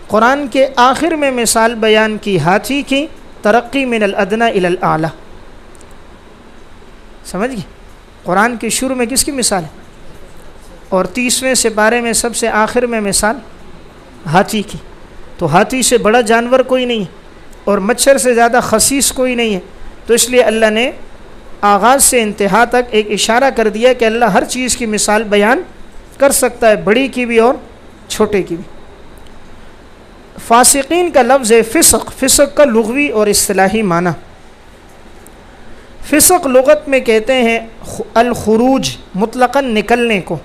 قرآن کے آخر میں مثال بیان کی ہاتھی کی، ترقی من الادنی الی الاعلی، سمجھ گئے؟ قرآن کے شروع میں کس کی مثال ہے؟ اور 30ویں سپارے میں سب سے آخر میں مثال ہاتھی کی، تو ہاتھی سے بڑا جانور کوئی نہیں ہے اور مچھر سے زیادہ خسیس کوئی نہیں ہے، تو اس لیے اللہ نے آغاز سے انتہا تک ایک اشارہ کر دیا کہ اللہ ہر چیز کی مثال بیان کر سکتا ہے، بڑی کی بھی اور چھوٹے کی بھی۔ فاسقین کا لفظ ہے فسق، فسق کا لغوی اور اصطلاحی معنی، فسق لغت میں کہتے ہیں الخروج، مطلقاً نکلنے کو،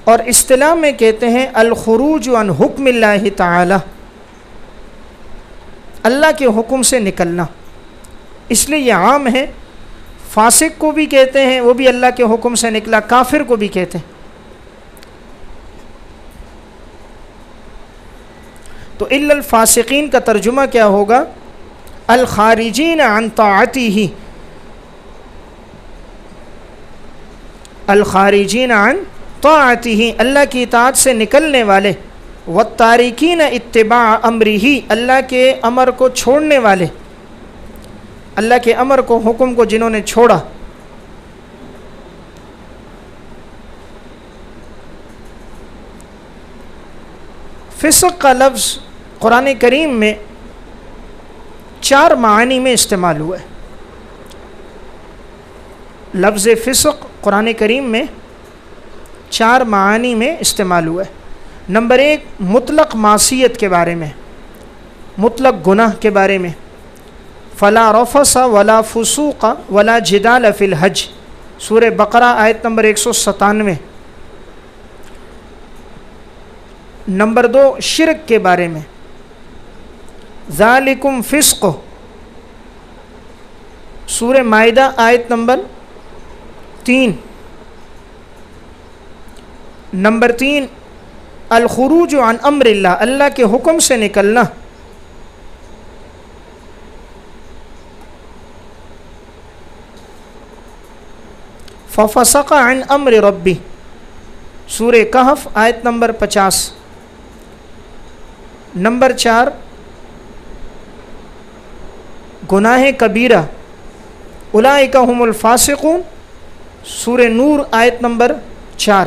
اور اصطلاح میں کہتے ہیں الخروج عن حکم اللہ تعالی، اللہ کے حکم سے نکلنا، اس لیے یہ عام ہے۔ فاسق کو بھی کہتے ہیں، وہ بھی اللہ کے حکم سے نکلا، کافر کو بھی کہتے ہیں۔ تو الا الفاسقین کا ترجمہ کیا ہوگا؟ الخارجین عن طاعتہ، الخارجین عن طاعتہ، اللہ کی اطاعت سے نکلنے والے، والتارکین اتباع امرہ، اللہ کے امر کو چھوڑنے والے، اللہ کے امر کو، حکم کو جنہوں نے چھوڑا۔ فسق کا لفظ قرآن کریم میں 4 معانی میں استعمال ہوا ہے۔ لفظ فسق قرآن کریم میں 4 معانی میں استعمال ہوا ہے۔ نمبر 1 مطلق معصیت کے بارے میں، مطلق گناہ کے بارے میں، فلا رفث ولا فسوق ولا جدال فی الحج، سورہ بقرہ آیت نمبر 197۔ نمبر 2 شرک کے بارے میں، ذالکم فسق، سورہ مائدہ آیت نمبر 3۔ نمبر 3 الخروج عن امر اللہ، اللہ کے حکم سے نکلنا۔ ففسق عن امر ربی، سورہ کہف آیت نمبر 50۔ نمبر 4 گناہ کبیرہ، اولئک هم الفاسقون، سورہ نور آیت نمبر 4۔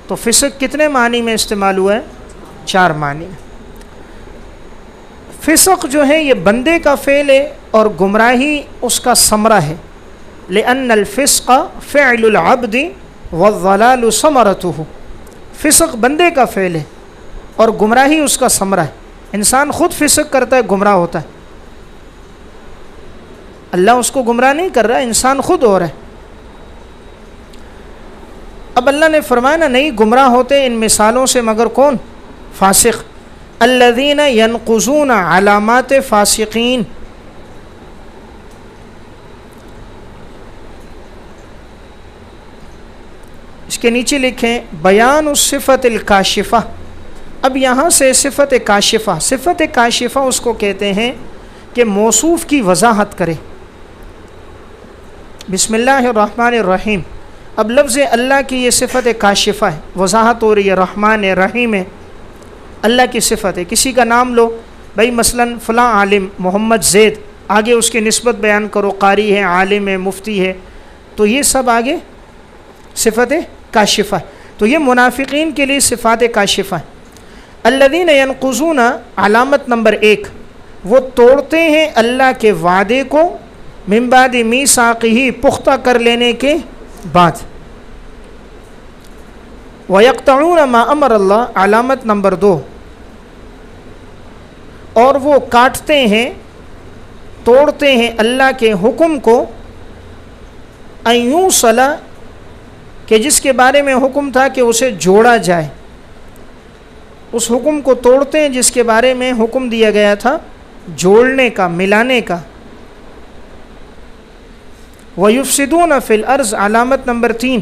تو فسق کتنے معنی میں استعمال ہوا ہے؟ 4 معنی میں۔ فسق جو ہے یہ بندے کا فعل ہے اور گمراہی اس کا ثمرہ ہے، لأن الفسق فعل العبد والضلال ثمرته، فسق بندے کا فعل ہے اور گمراہی اس کا ثمرہ ہے۔ انسان خود فسق کرتا ہے، گمراہ ہوتا ہے، اللہ اس کو گمراہ نہیں کر رہا، انسان خود ہو رہا ہے۔ اب اللہ نے فرمایا نا نہیں گمراہ ہوتے ان مثالوں سے مگر کون؟ فاسق۔ الذین ینقضون علامات فاسقین، اس کے نیچے لکھیں بیان الصفت الکاشفہ۔ اب یہاں سے صفت کاشفہ، صفت کاشفہ اس کو کہتے ہیں کہ موصوف کی وضاحت کرے۔ بسم اللہ الرحمن الرحیم، اب لفظ اللہ کی یہ صفت کاشفہ ہے، وضاحت ہو رہی ہے، رحمان ہے، رحیم ہے، اللہ کی صفت ہے۔ کسی کا نام لو بھائی، مثلا فلاں عالم محمد زید، آگے اس کی نسبت بیان کرو، قاری ہے، عالم ہے، مفتی ہے، تو یہ سب آگے صفت کاشفہ ہے۔ تو یہ منافقین کے لیے صفات کاشفہ ہے۔ الذین ینقضون، علامت نمبر 1، وہ توڑتے ہیں اللہ کے وعدے کو، من بعد میثاقہ، پختہ کر لینے کے بعد۔ وَيَقْطَعُونَ مَا أَمَرَ اللَّهُ، علامت نمبر 2، اور وہ کاٹتے ہیں، توڑتے ہیں اللہ کے حکم کو، أَن يُوصَلَ، کہ جس کے بارے میں حکم تھا کہ اسے جوڑا جائے، اس حکم کو توڑتے ہیں جس کے بارے میں حکم دیا گیا تھا جوڑنے کا، ملانے کا۔ وَيُفْسِدُونَ فِي الْأَرْضِ، علامت نمبر 3،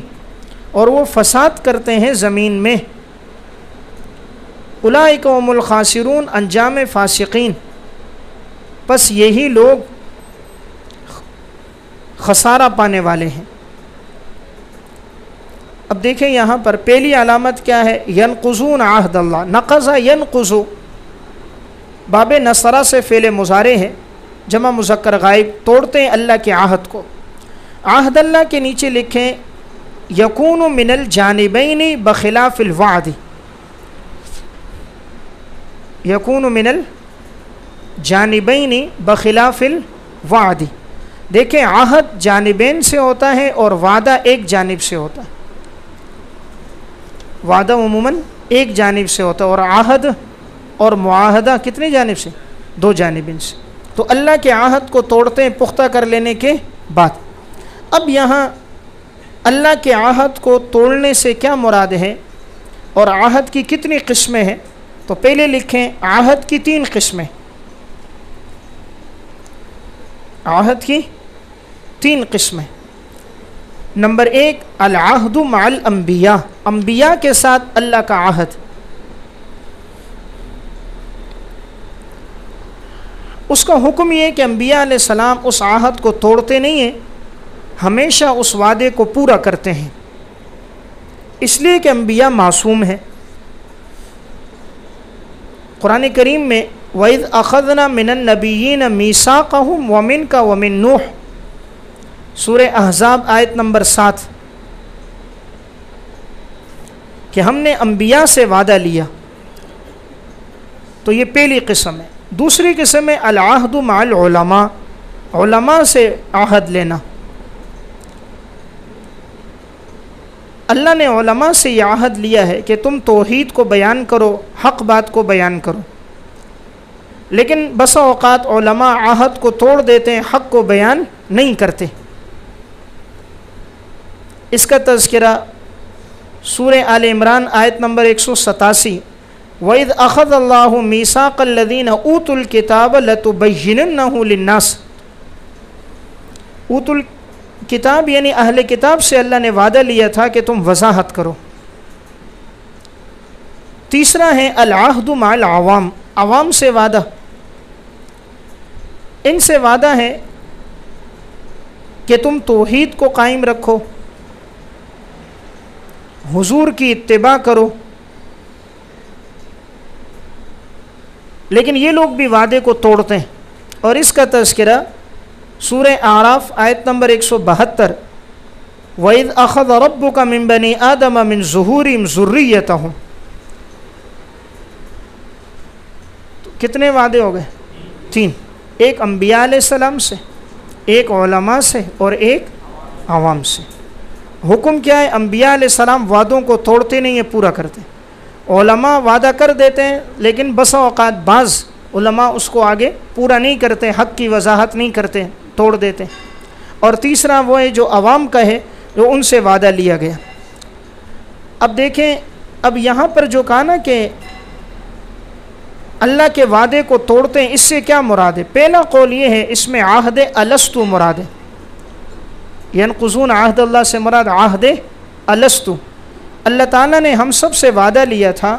اور وہ فساد کرتے ہیں زمین میں۔ اولئک هم الخاسرون، انجام فاسقین، پس یہی لوگ خسارہ پانے والے ہیں۔ اب دیکھیں یہاں پر پہلی علامت کیا ہے؟ ینقضون عہد اللہ، نقض ینقض، باب نصرہ سے فعل مضارع ہے، جمع مذکر غائب، توڑتے ہیں اللہ کے عہد کو۔ عہد اللہ کے نیچے لکھیں یکون من الجانبین بخلاف الوعد، یکون من الجانبین بخلاف الوعد۔ دیکھیں عہد جانبین سے ہوتا ہے اور وعدہ ایک جانب سے ہوتا ہے، وعدہ عموماً ایک جانب سے ہوتا ہے، اور عہد اور معاہدہ کتنے جانب سے؟ 2 جانبین سے۔ تو اللہ کے عہد کو توڑتے ہیں پختہ کر لینے کے بعد۔ اب یہاں اللہ کے عہد کو توڑنے سے کیا مراد ہے اور عہد کی کتنی قسمیں ہیں؟ تو پہلے لکھیں عہد کی 3 قسمیں، عہد کی 3 قسمیں۔ نمبر 1 العہد مع الانبیاء، انبیاء کے ساتھ اللہ کا عہد، اس کا حکم یہ ہے کہ انبیاء علیہ السلام اس عہد کو توڑتے نہیں ہیں، ہمیشہ اس وعدے کو پورا کرتے ہیں، اس لیے کہ انبیاء معصوم ہیں۔ قرآن کریم میں وَإِذْ أَخَذْنَا مِنَ النَّبِيِّينَ مِيثَاقَهُمْ وَمِنْكَ وَمِن نُوح، سورہ احزاب آیت نمبر 7، کہ ہم نے انبیاء سے وعدہ لیا، تو یہ پہلی قسم ہے۔ دوسری قسم ہے العہد مع العلماء، علماء سے عہد لینا۔ اللہ نے علماء سے یہ عہد لیا ہے کہ تم توحید کو بیان کرو، حق بات کو بیان کرو، لیکن بسا اوقات علماء عہد کو توڑ دیتے ہیں، حق کو بیان نہیں کرتے۔ اس کا تذکرہ سورہ آل عمران آیت نمبر 187، وَإِذْ أَخَذَ اللَّهُ مِيثَاقَ الَّذِينَ أُوتُوا الْكِتَابَ لَتُبَيِّنُنَّهُ لِلنَّاسِ، اوتوا الکتاب یعنی اہل کتاب سے اللہ نے وعدہ لیا تھا کہ تم وضاحت کرو۔ تیسرا ہے العہد مع العوام، عوام سے وعدہ، ان سے وعدہ ہے کہ تم توحید کو قائم رکھو، حضور کی اتباع کرو، لیکن یہ لوگ بھی وعدے کو توڑتے ہیں، اور اس کا تذکرہ سورہ اعراف آیت نمبر 172، وَإِذْ أَخَذَ رَبُّكَ مِن بَنِي آدَمَ مِن ظُهُورِهِمْ ذُرِّيَّتَهُمْ، تو کتنے وعدے ہو گئے؟ 3، ایک انبیاء علیہ السلام سے، ایک علماء سے، اور ایک عوام سے۔ حکم کیا ہے؟ انبیاء علیہ السلام وعدوں کو توڑتے نہیں ہیں، پورا کرتے ہیں۔ علماء وعدہ کر دیتے ہیں، لیکن بسا اوقات بعض علماء اس کو آگے پورا نہیں کرتے، حق کی وضاحت نہیں کرتے، توڑ دیتے ہیں۔ اور تیسرا وہ ہے جو عوام کا ہے، جو ان سے وعدہ لیا گیا۔ اب دیکھیں، اب یہاں پر جو کہا نا کہ اللہ کے وعدے کو توڑتے ہیں، اس سے کیا مراد ہے؟ پہلا قول یہ ہے اس میں عہد الستو مراد ہے، ینقضون عہد اللہ سے مراد عہد الستو۔ اللہ تعالیٰ نے ہم سب سے وعدہ لیا تھا،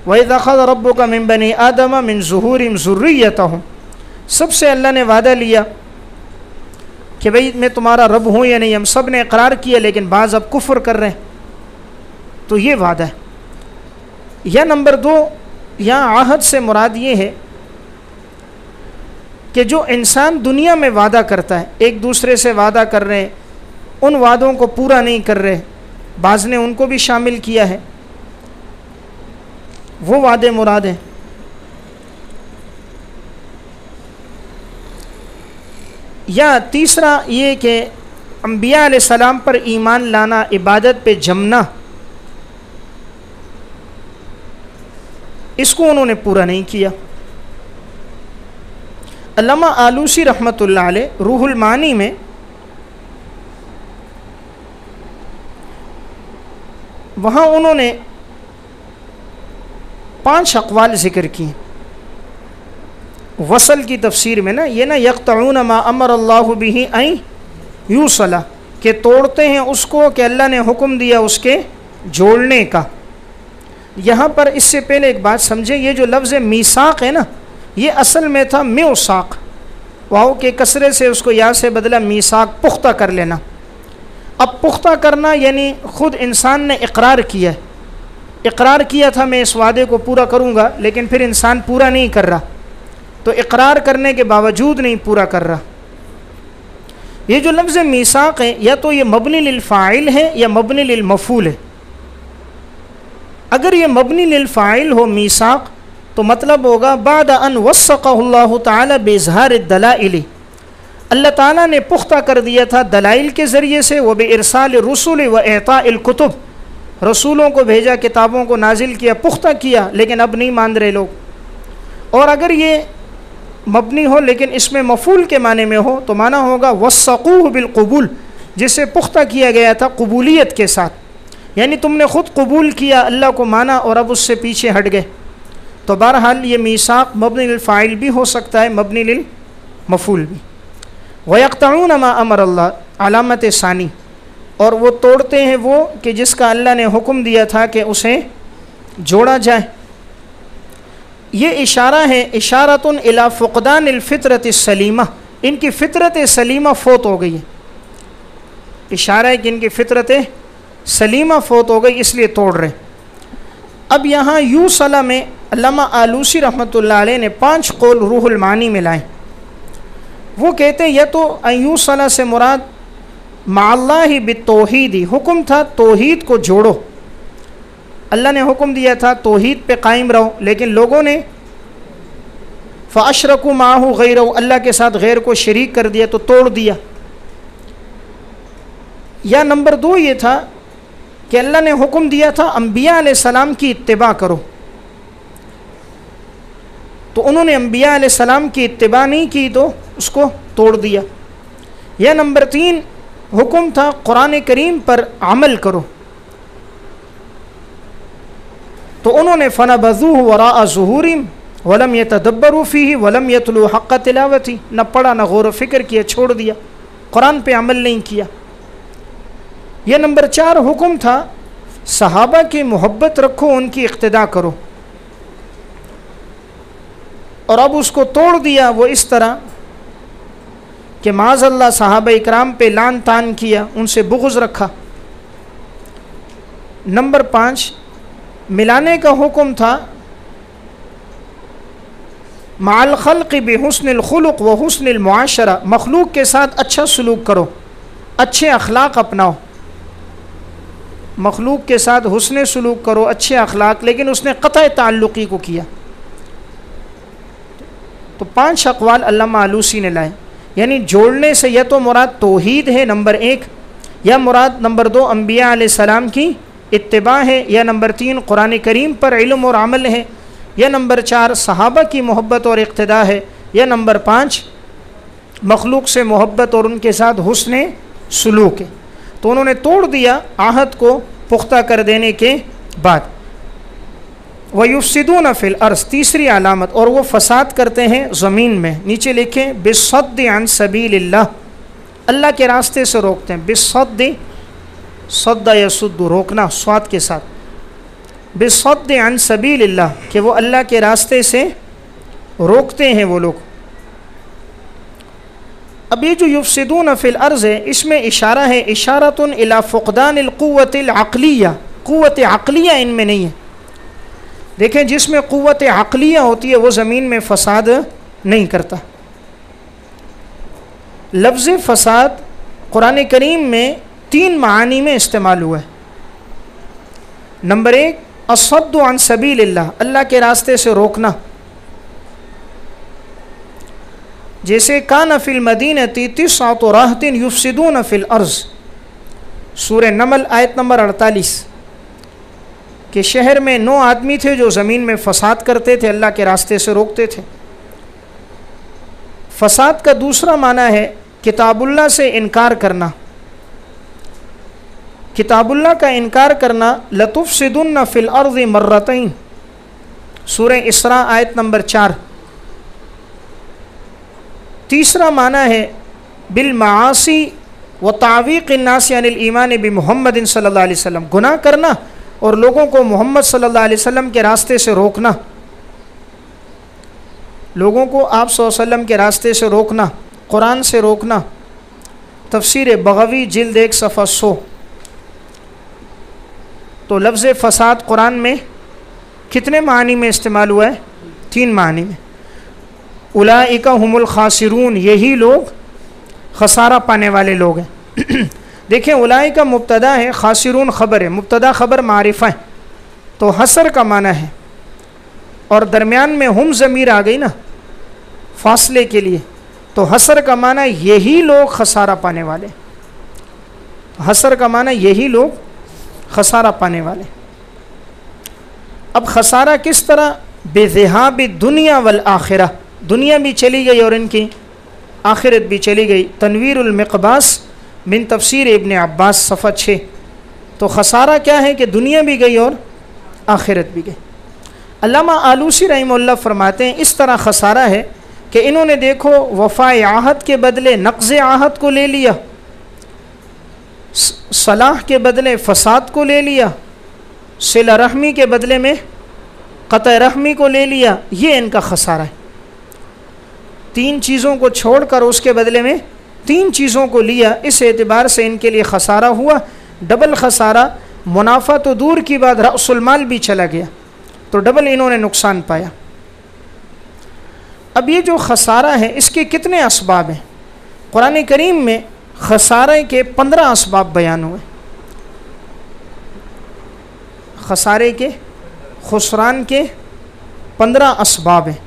وَإِذْ أَخَذَ رَبُّكَ مِن بَنِي آدَمَ مِن ظُهُورِهِمْ ذُرِّيَّتَهُمْ، سب سے اللہ نے وعدہ لیا کہ بھئی میں تمہارا رب ہوں یا نہیں، ہم سب نے اقرار کیا، لیکن بعض اب کفر کر رہے ہیں، تو یہ وعدہ ہے۔ یا نمبر 2، یہاں عہد سے مراد یہ ہے کہ جو انسان دنیا میں وعدہ کرتا ہے، ایک دوسرے سے وعدہ کر رہے ہیں، ان وعدوں کو پورا نہیں کر رہے، بعض نے ان کو بھی شامل کیا ہے، وہ وعدے مراد ہیں۔ یا تیسرا یہ کہ انبیاء علیہ السلام پر ایمان لانا، عبادت پہ جمنا، اس کو انہوں نے پورا نہیں کیا۔ علامہ آلوسی رحمۃ اللہ علیہ روح المعانی میں وہاں انہوں نے 5 اقوال ذکر کیے وصل کی تفسیر میں نا، یہ نا یقطعون ما امر اللہ بہ ان یوصل، کہ توڑتے ہیں اس کو کہ اللہ نے حکم دیا اس کے جوڑنے کا۔ یہاں پر اس سے پہلے ایک بات سمجھیں، یہ جو لفظ میثاق ہے نا، یہ اصل میں تھا میوثاق، واو کے کسرے سے اس کو یا سے بدلا میثاق، پختہ کر لینا۔ اب پختہ کرنا یعنی خود انسان نے اقرار کیا ہے، اقرار کیا تھا میں اس وعدے کو پورا کروں گا، لیکن پھر انسان پورا نہیں کر رہا، تو اقرار کرنے کے باوجود نہیں پورا کر رہا۔ یہ جو لفظ میثاق ہے، یا تو یہ مبنی للفاعل ہے یا مبنی للمفعول ہے۔ اگر یہ مبنی للفاعل ہو میثاق، تو مطلب ہوگا بعد ان وثقہ اللہ تعالی باظہار الدلائل، اللہ تعالیٰ نے پختہ کر دیا تھا دلائل کے ذریعے سے، وبارسال الرسل واعطاء الکتب، رسولوں کو بھیجا، کتابوں کو نازل کیا، پختہ کیا، لیکن اب نہیں مان رہے لوگ۔ اور اگر یہ مبنی ہو لیکن اس میں مفعول کے معنی میں ہو، تو معنی ہوگا وثقوہ بالقبول، جسے پختہ کیا گیا تھا قبولیت کے ساتھ، یعنی تم نے خود قبول کیا، اللہ کو مانا، اور اب اس سے پیچھے ہٹ گئے۔ تو بہرحال یہ میثاق مبنی للفاعل بھی ہو سکتا ہے، مبنی للمفعول بھی۔ وَيَقْطَعُونَ مَا أَمَرَ اللَّهُ، علامت ثانی، اور وہ توڑتے ہیں وہ کہ جس کا اللہ نے حکم دیا تھا کہ اسے جوڑا جائے۔ یہ اشارہ ہے اشارۃ الی فقدان الفطرۃ السلیمہ، ان کی فطرت سلیمہ فوت ہو گئی ہے، اشارہ ہے کہ ان کی فطرت سلیمہ فوت ہو گئی، اس لیے توڑ رہے۔ اب یہاں یو صلاح میں علامہ آلوسی رحمۃ اللہ علیہ نے 5 قول روح المعانی میں لائے۔ وہ کہتے ہیں یا تو یو صلاح سے مراد مع اللہ بالتوحید، حکم تھا توحید کو جوڑو، اللہ نے حکم دیا تھا توحید پہ قائم رہو، لیکن لوگوں نے فاشرکوا معہ غیرہ، اللہ کے ساتھ غیر کو شریک کر دیا تو توڑ دیا۔ یا نمبر 2 یہ تھا کہ اللہ نے حکم دیا تھا انبیاء علیہ السلام کی اتباع کرو، تو انہوں نے انبیاء علیہ السلام کی اتباع نہیں کی تو اس کو توڑ دیا۔ یا نمبر 3 حکم تھا قرآن کریم پر عمل کرو، تو انہوں نے فنبذوہ وراء ظہورہم ولم یتدبروا فیہ ولم یتلوا حق تلاوتہ، نہ پڑھا نہ غور و فکر کیا، چھوڑ دیا، قرآن پہ عمل نہیں کیا۔ یہ نمبر 4 حکم تھا صحابہ کی محبت رکھو، ان کی اقتداء کرو، اور اب اس کو توڑ دیا وہ اس طرح کہ معاذ اللہ صحابہ اکرام پہ لعن طعن کیا، ان سے بغض رکھا۔ نمبر 5 ملانے کا حکم تھا مع الخلق بحسن الخلق و حسن المعاشرہ، مخلوق کے ساتھ اچھا سلوک کرو، اچھے اخلاق اپناؤ، مخلوق کے ساتھ حسن سلوک کرو، اچھے اخلاق، لیکن اس نے قطع تعلقی کو کیا۔ تو 5 اقوال علامہ آلوسی نے لائے، یعنی جوڑنے سے یا تو مراد توحید ہے نمبر 1، یا مراد نمبر 2 انبیاء علیہ السلام کی اتباع ہے، یا نمبر 3 قرآن کریم پر علم اور عمل ہے، یا نمبر 4 صحابہ کی محبت اور اقتداء ہے، یا نمبر 5 مخلوق سے محبت اور ان کے ساتھ حسن سلوک ہے۔ تو انہوں نے توڑ دیا عہد کو پختہ کر دینے کے بعد۔ وَيُفْسِدُونَ فِي الْأَرْضِ، تیسری علامت، اور وہ فساد کرتے ہیں زمین میں، نیچے لکھیں بِالصَّدِّ عَنْ سَبِيلِ اللَّهِ، اللہ کے راستے سے روکتے ہیں، بِالصَّدِّ، صَدَّ يَصُدُّ، روکنا صاد کے ساتھ، بِالصَّدِّ عَنْ سَبِيلِ اللَّهِ، کہ وہ اللہ کے راستے سے روکتے ہیں وہ لوگ۔ اب یہ جو یفسدون فی الارض ہے، اس میں اشارہ ہے اشارۃ الی فقدان القوت العقلیہ، قوت عقلیہ ان میں نہیں ہے۔ دیکھیں جس میں قوت عقلیہ ہوتی ہے وہ زمین میں فساد نہیں کرتا۔ لفظ فساد قرآن کریم میں 3 معانی میں استعمال ہوا ہے۔ نمبر 1 الصد عن سبیل اللہ، اللہ کے راستے سے روکنا، جیسے کان فی المدینۃ 9 رہط یفسدون فی الارض، سورہ نمل آیت نمبر 48، کہ شہر میں 9 آدمی تھے جو زمین میں فساد کرتے تھے، اللہ کے راستے سے روکتے تھے۔ فساد کا دوسرا معنی ہے کتاب اللہ سے انکار کرنا، کتاب اللہ کا انکار کرنا، لتفسدن فی الارض مرتین، سورہ اسراء آیت نمبر 4۔ تیسرا معنی ہے بالمعاصی و تعویق الناس عن الایمان بمحمد صلی اللہ علیہ وسلم، گناہ کرنا اور لوگوں کو محمد صلی اللہ علیہ وسلم کے راستے سے روکنا، لوگوں کو آپ صلی اللہ علیہ وسلم کے راستے سے روکنا، قرآن سے روکنا۔ تفسیر بغوی جلد 1 صفحہ 100۔ تو لفظ فساد قرآن میں کتنے معنی میں استعمال ہوا ہے؟ 3 معنی میں۔ اولئک هم الخاسرون، یہی لوگ خسارہ پانے والے لوگ ہیں۔ دیکھیں اولئک مبتدا ہے، خاسرون خبر ہے، مبتدا خبر معرفہ ہے، تو حصر کا معنی ہے، اور درمیان میں ہم ضمیر آ گئی نا فاصلے کے لیے، تو حصر کا معنی یہی لوگ خسارہ پانے والے، حصر کا معنی یہی لوگ خسارہ پانے والے۔ اب خسارہ کس طرح؟ بذہاب الدنیا والآخرہ، دنیا بھی چلی گئی اور ان کی آخرت بھی چلی گئی۔ تنویر المقباس من تفسیر ابن عباس صفحہ 6۔ تو خسارہ کیا ہے کہ دنیا بھی گئی اور آخرت بھی گئی۔ علامہ آلوسی رحمہ اللہ فرماتے ہیں اس طرح خسارہ ہے کہ انہوں نے دیکھو وفاء عہد کے بدلے نقض عہد کو لے لیا، صلاح کے بدلے فساد کو لے لیا، صلہ رحمی کے بدلے میں قطع رحمی کو لے لیا، یہ ان کا خسارہ ہے۔ 3 چیزوں کو چھوڑ کر اس کے بدلے میں 3 چیزوں کو لیا، اس اعتبار سے ان کے لیے خسارہ ہوا، ڈبل خسارہ۔ منافع تو دور کی بات، رأس المال بھی چلا گیا، تو ڈبل انہوں نے نقصان پایا۔ اب یہ جو خسارہ ہے اس کے کتنے اسباب ہیں؟ قرآن کریم میں خسارے کے 15 اسباب بیان ہوئے، خسارے کے، خسران کے 15 اسباب ہیں،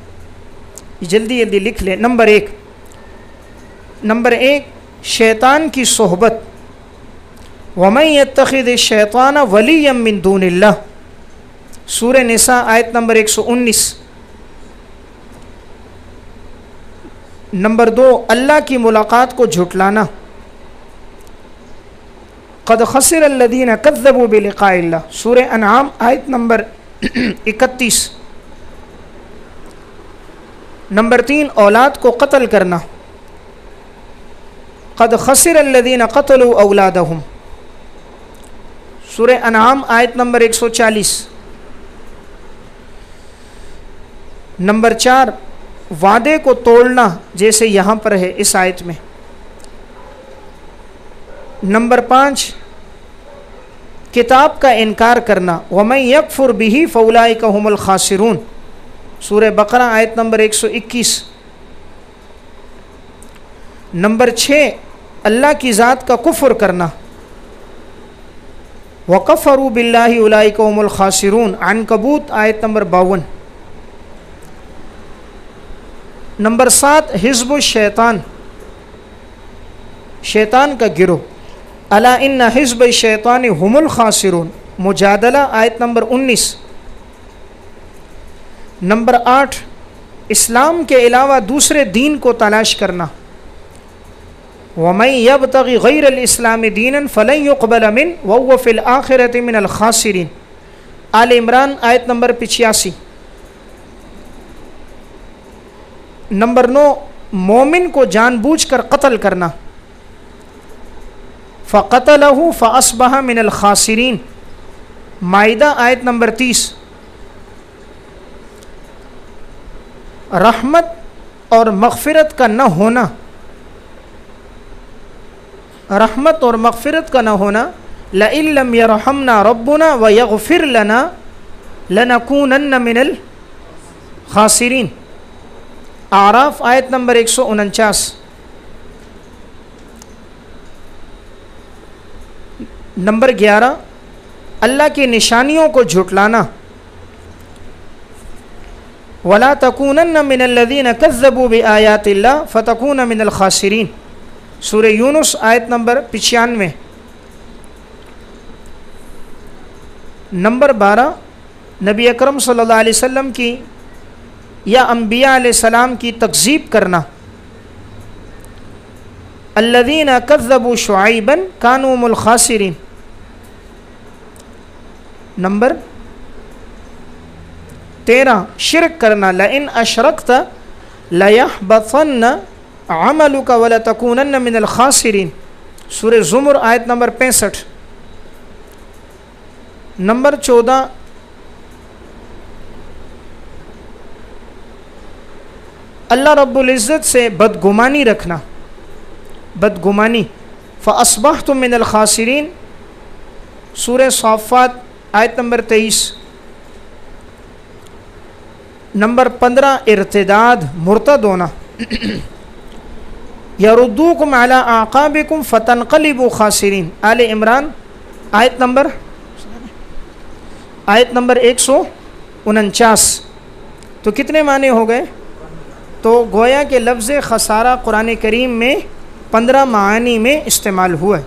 جلدی جلدی لکھ لیں۔ نمبر ایک شیطان کی صحبت، وَمَن يَتَّخِذِ الشَّيْطَانَ وَلِيًّا مِّن دُونِ اللَّهِ، سورہ نساء آیت نمبر 119۔ نمبر 2 اللہ کی ملاقات کو جھٹلانا، قد خسر الذین کذبوا بلقاء اللہ، سورہ انعام آیت نمبر 31۔ نمبر 3 اولاد کو قتل کرنا، قد خسر الذین قتلوا اولادہم، سورہ انعام آیت نمبر 140۔ نمبر 4 وعدے کو توڑنا، جیسے یہاں پر ہے اس آیت میں۔ نمبر 5 کتاب کا انکار کرنا، وَمَن يَكْفُرْ بِهِ فَأُولَٰئِكَ هُمُ الْخَاسِرُونَ، سورہ بقرہ آیت نمبر 121۔ نمبر 6 اللہ کی ذات کا کفر کرنا، وَكَفَرُوا بِاللَّهِ أُولَٰئِكَ هُمُ الْخَاسِرُونَ، عنکبوت آیت نمبر 52۔ نمبر 7 حزب الشیطان، شیطان کا گروہ، الا ان حزب الشیطان هم الخاسرون، مجادلہ آیت نمبر 19۔ نمبر 8 اسلام کے علاوہ دوسرے دین کو تلاش کرنا، وَمَن يَبْتَغِ غَيْرَ الْإِسْلَامِ دِينًا فَلَن يُقْبَلَ مِنْهُ وَهُوَ فِي الْآخِرَةِ مِنَ الْخَاسِرِينَ، آل عمران آیت نمبر 85۔ نمبر 9 مومن کو جان بوجھ کر قتل کرنا، فَقَتَلَهُ فَأَصْبَحَ مِنَ الْخَاسِرِينَ، مائدہ آیت نمبر 30۔ رحمت اور مغفرت کا نہ ہونا، رحمت اور مغفرت کا نہ ہونا، لَإِن لَّمْ يَرْحَمْنَا رَبُّنَا وَيَغْفِرْ لَنَا لَنَكُونَنَّ مِنَ الْخَاسِرِينَ، اعراف آیت نمبر 149۔ نمبر 11 اللہ کی نشانیوں کو جھٹلانا، وَلَا تَكُونَنَّ مِنَ الَّذِينَ كَذَّبُوا بِآيَاتِ اللَّهِ فَتَكُونَ مِنَ الْخَاسِرِينَ، سورہ یونس آیت نمبر 95۔ نمبر 12 نبی اکرم صلی اللہ علیہ وسلم کی یا انبیاء علیہ السلام کی تکذیب کرنا، الذین کذبوا شعیبا کانوا هم الخاسرین۔ نمبر 13 شرک کرنا، لئن اشرکت لیحبطن عملک ولتکونن من الخاسرین، سورہ زمر آیت نمبر 65۔ نمبر 14 اللہ رب العزت سے بدگمانی رکھنا، بدگمانی، فَأَصْبَحْتُم مِّنَ الْخَاسِرِينَ، سورہ صافات آیت نمبر 23۔ نمبر 15 ارتداد، مرتد ہونا، يَرُدُّوكُمْ عَلَىٰ أَعْقَابِكُمْ فَتَنْقَلِبُوا خَاسِرِينَ، آل عمران آیت نمبر 149۔ تو کتنے معنی ہو گئے؟ تو گویا کہ لفظ خسارہ قرآن کریم میں 15 معانی میں استعمال ہوا ہے۔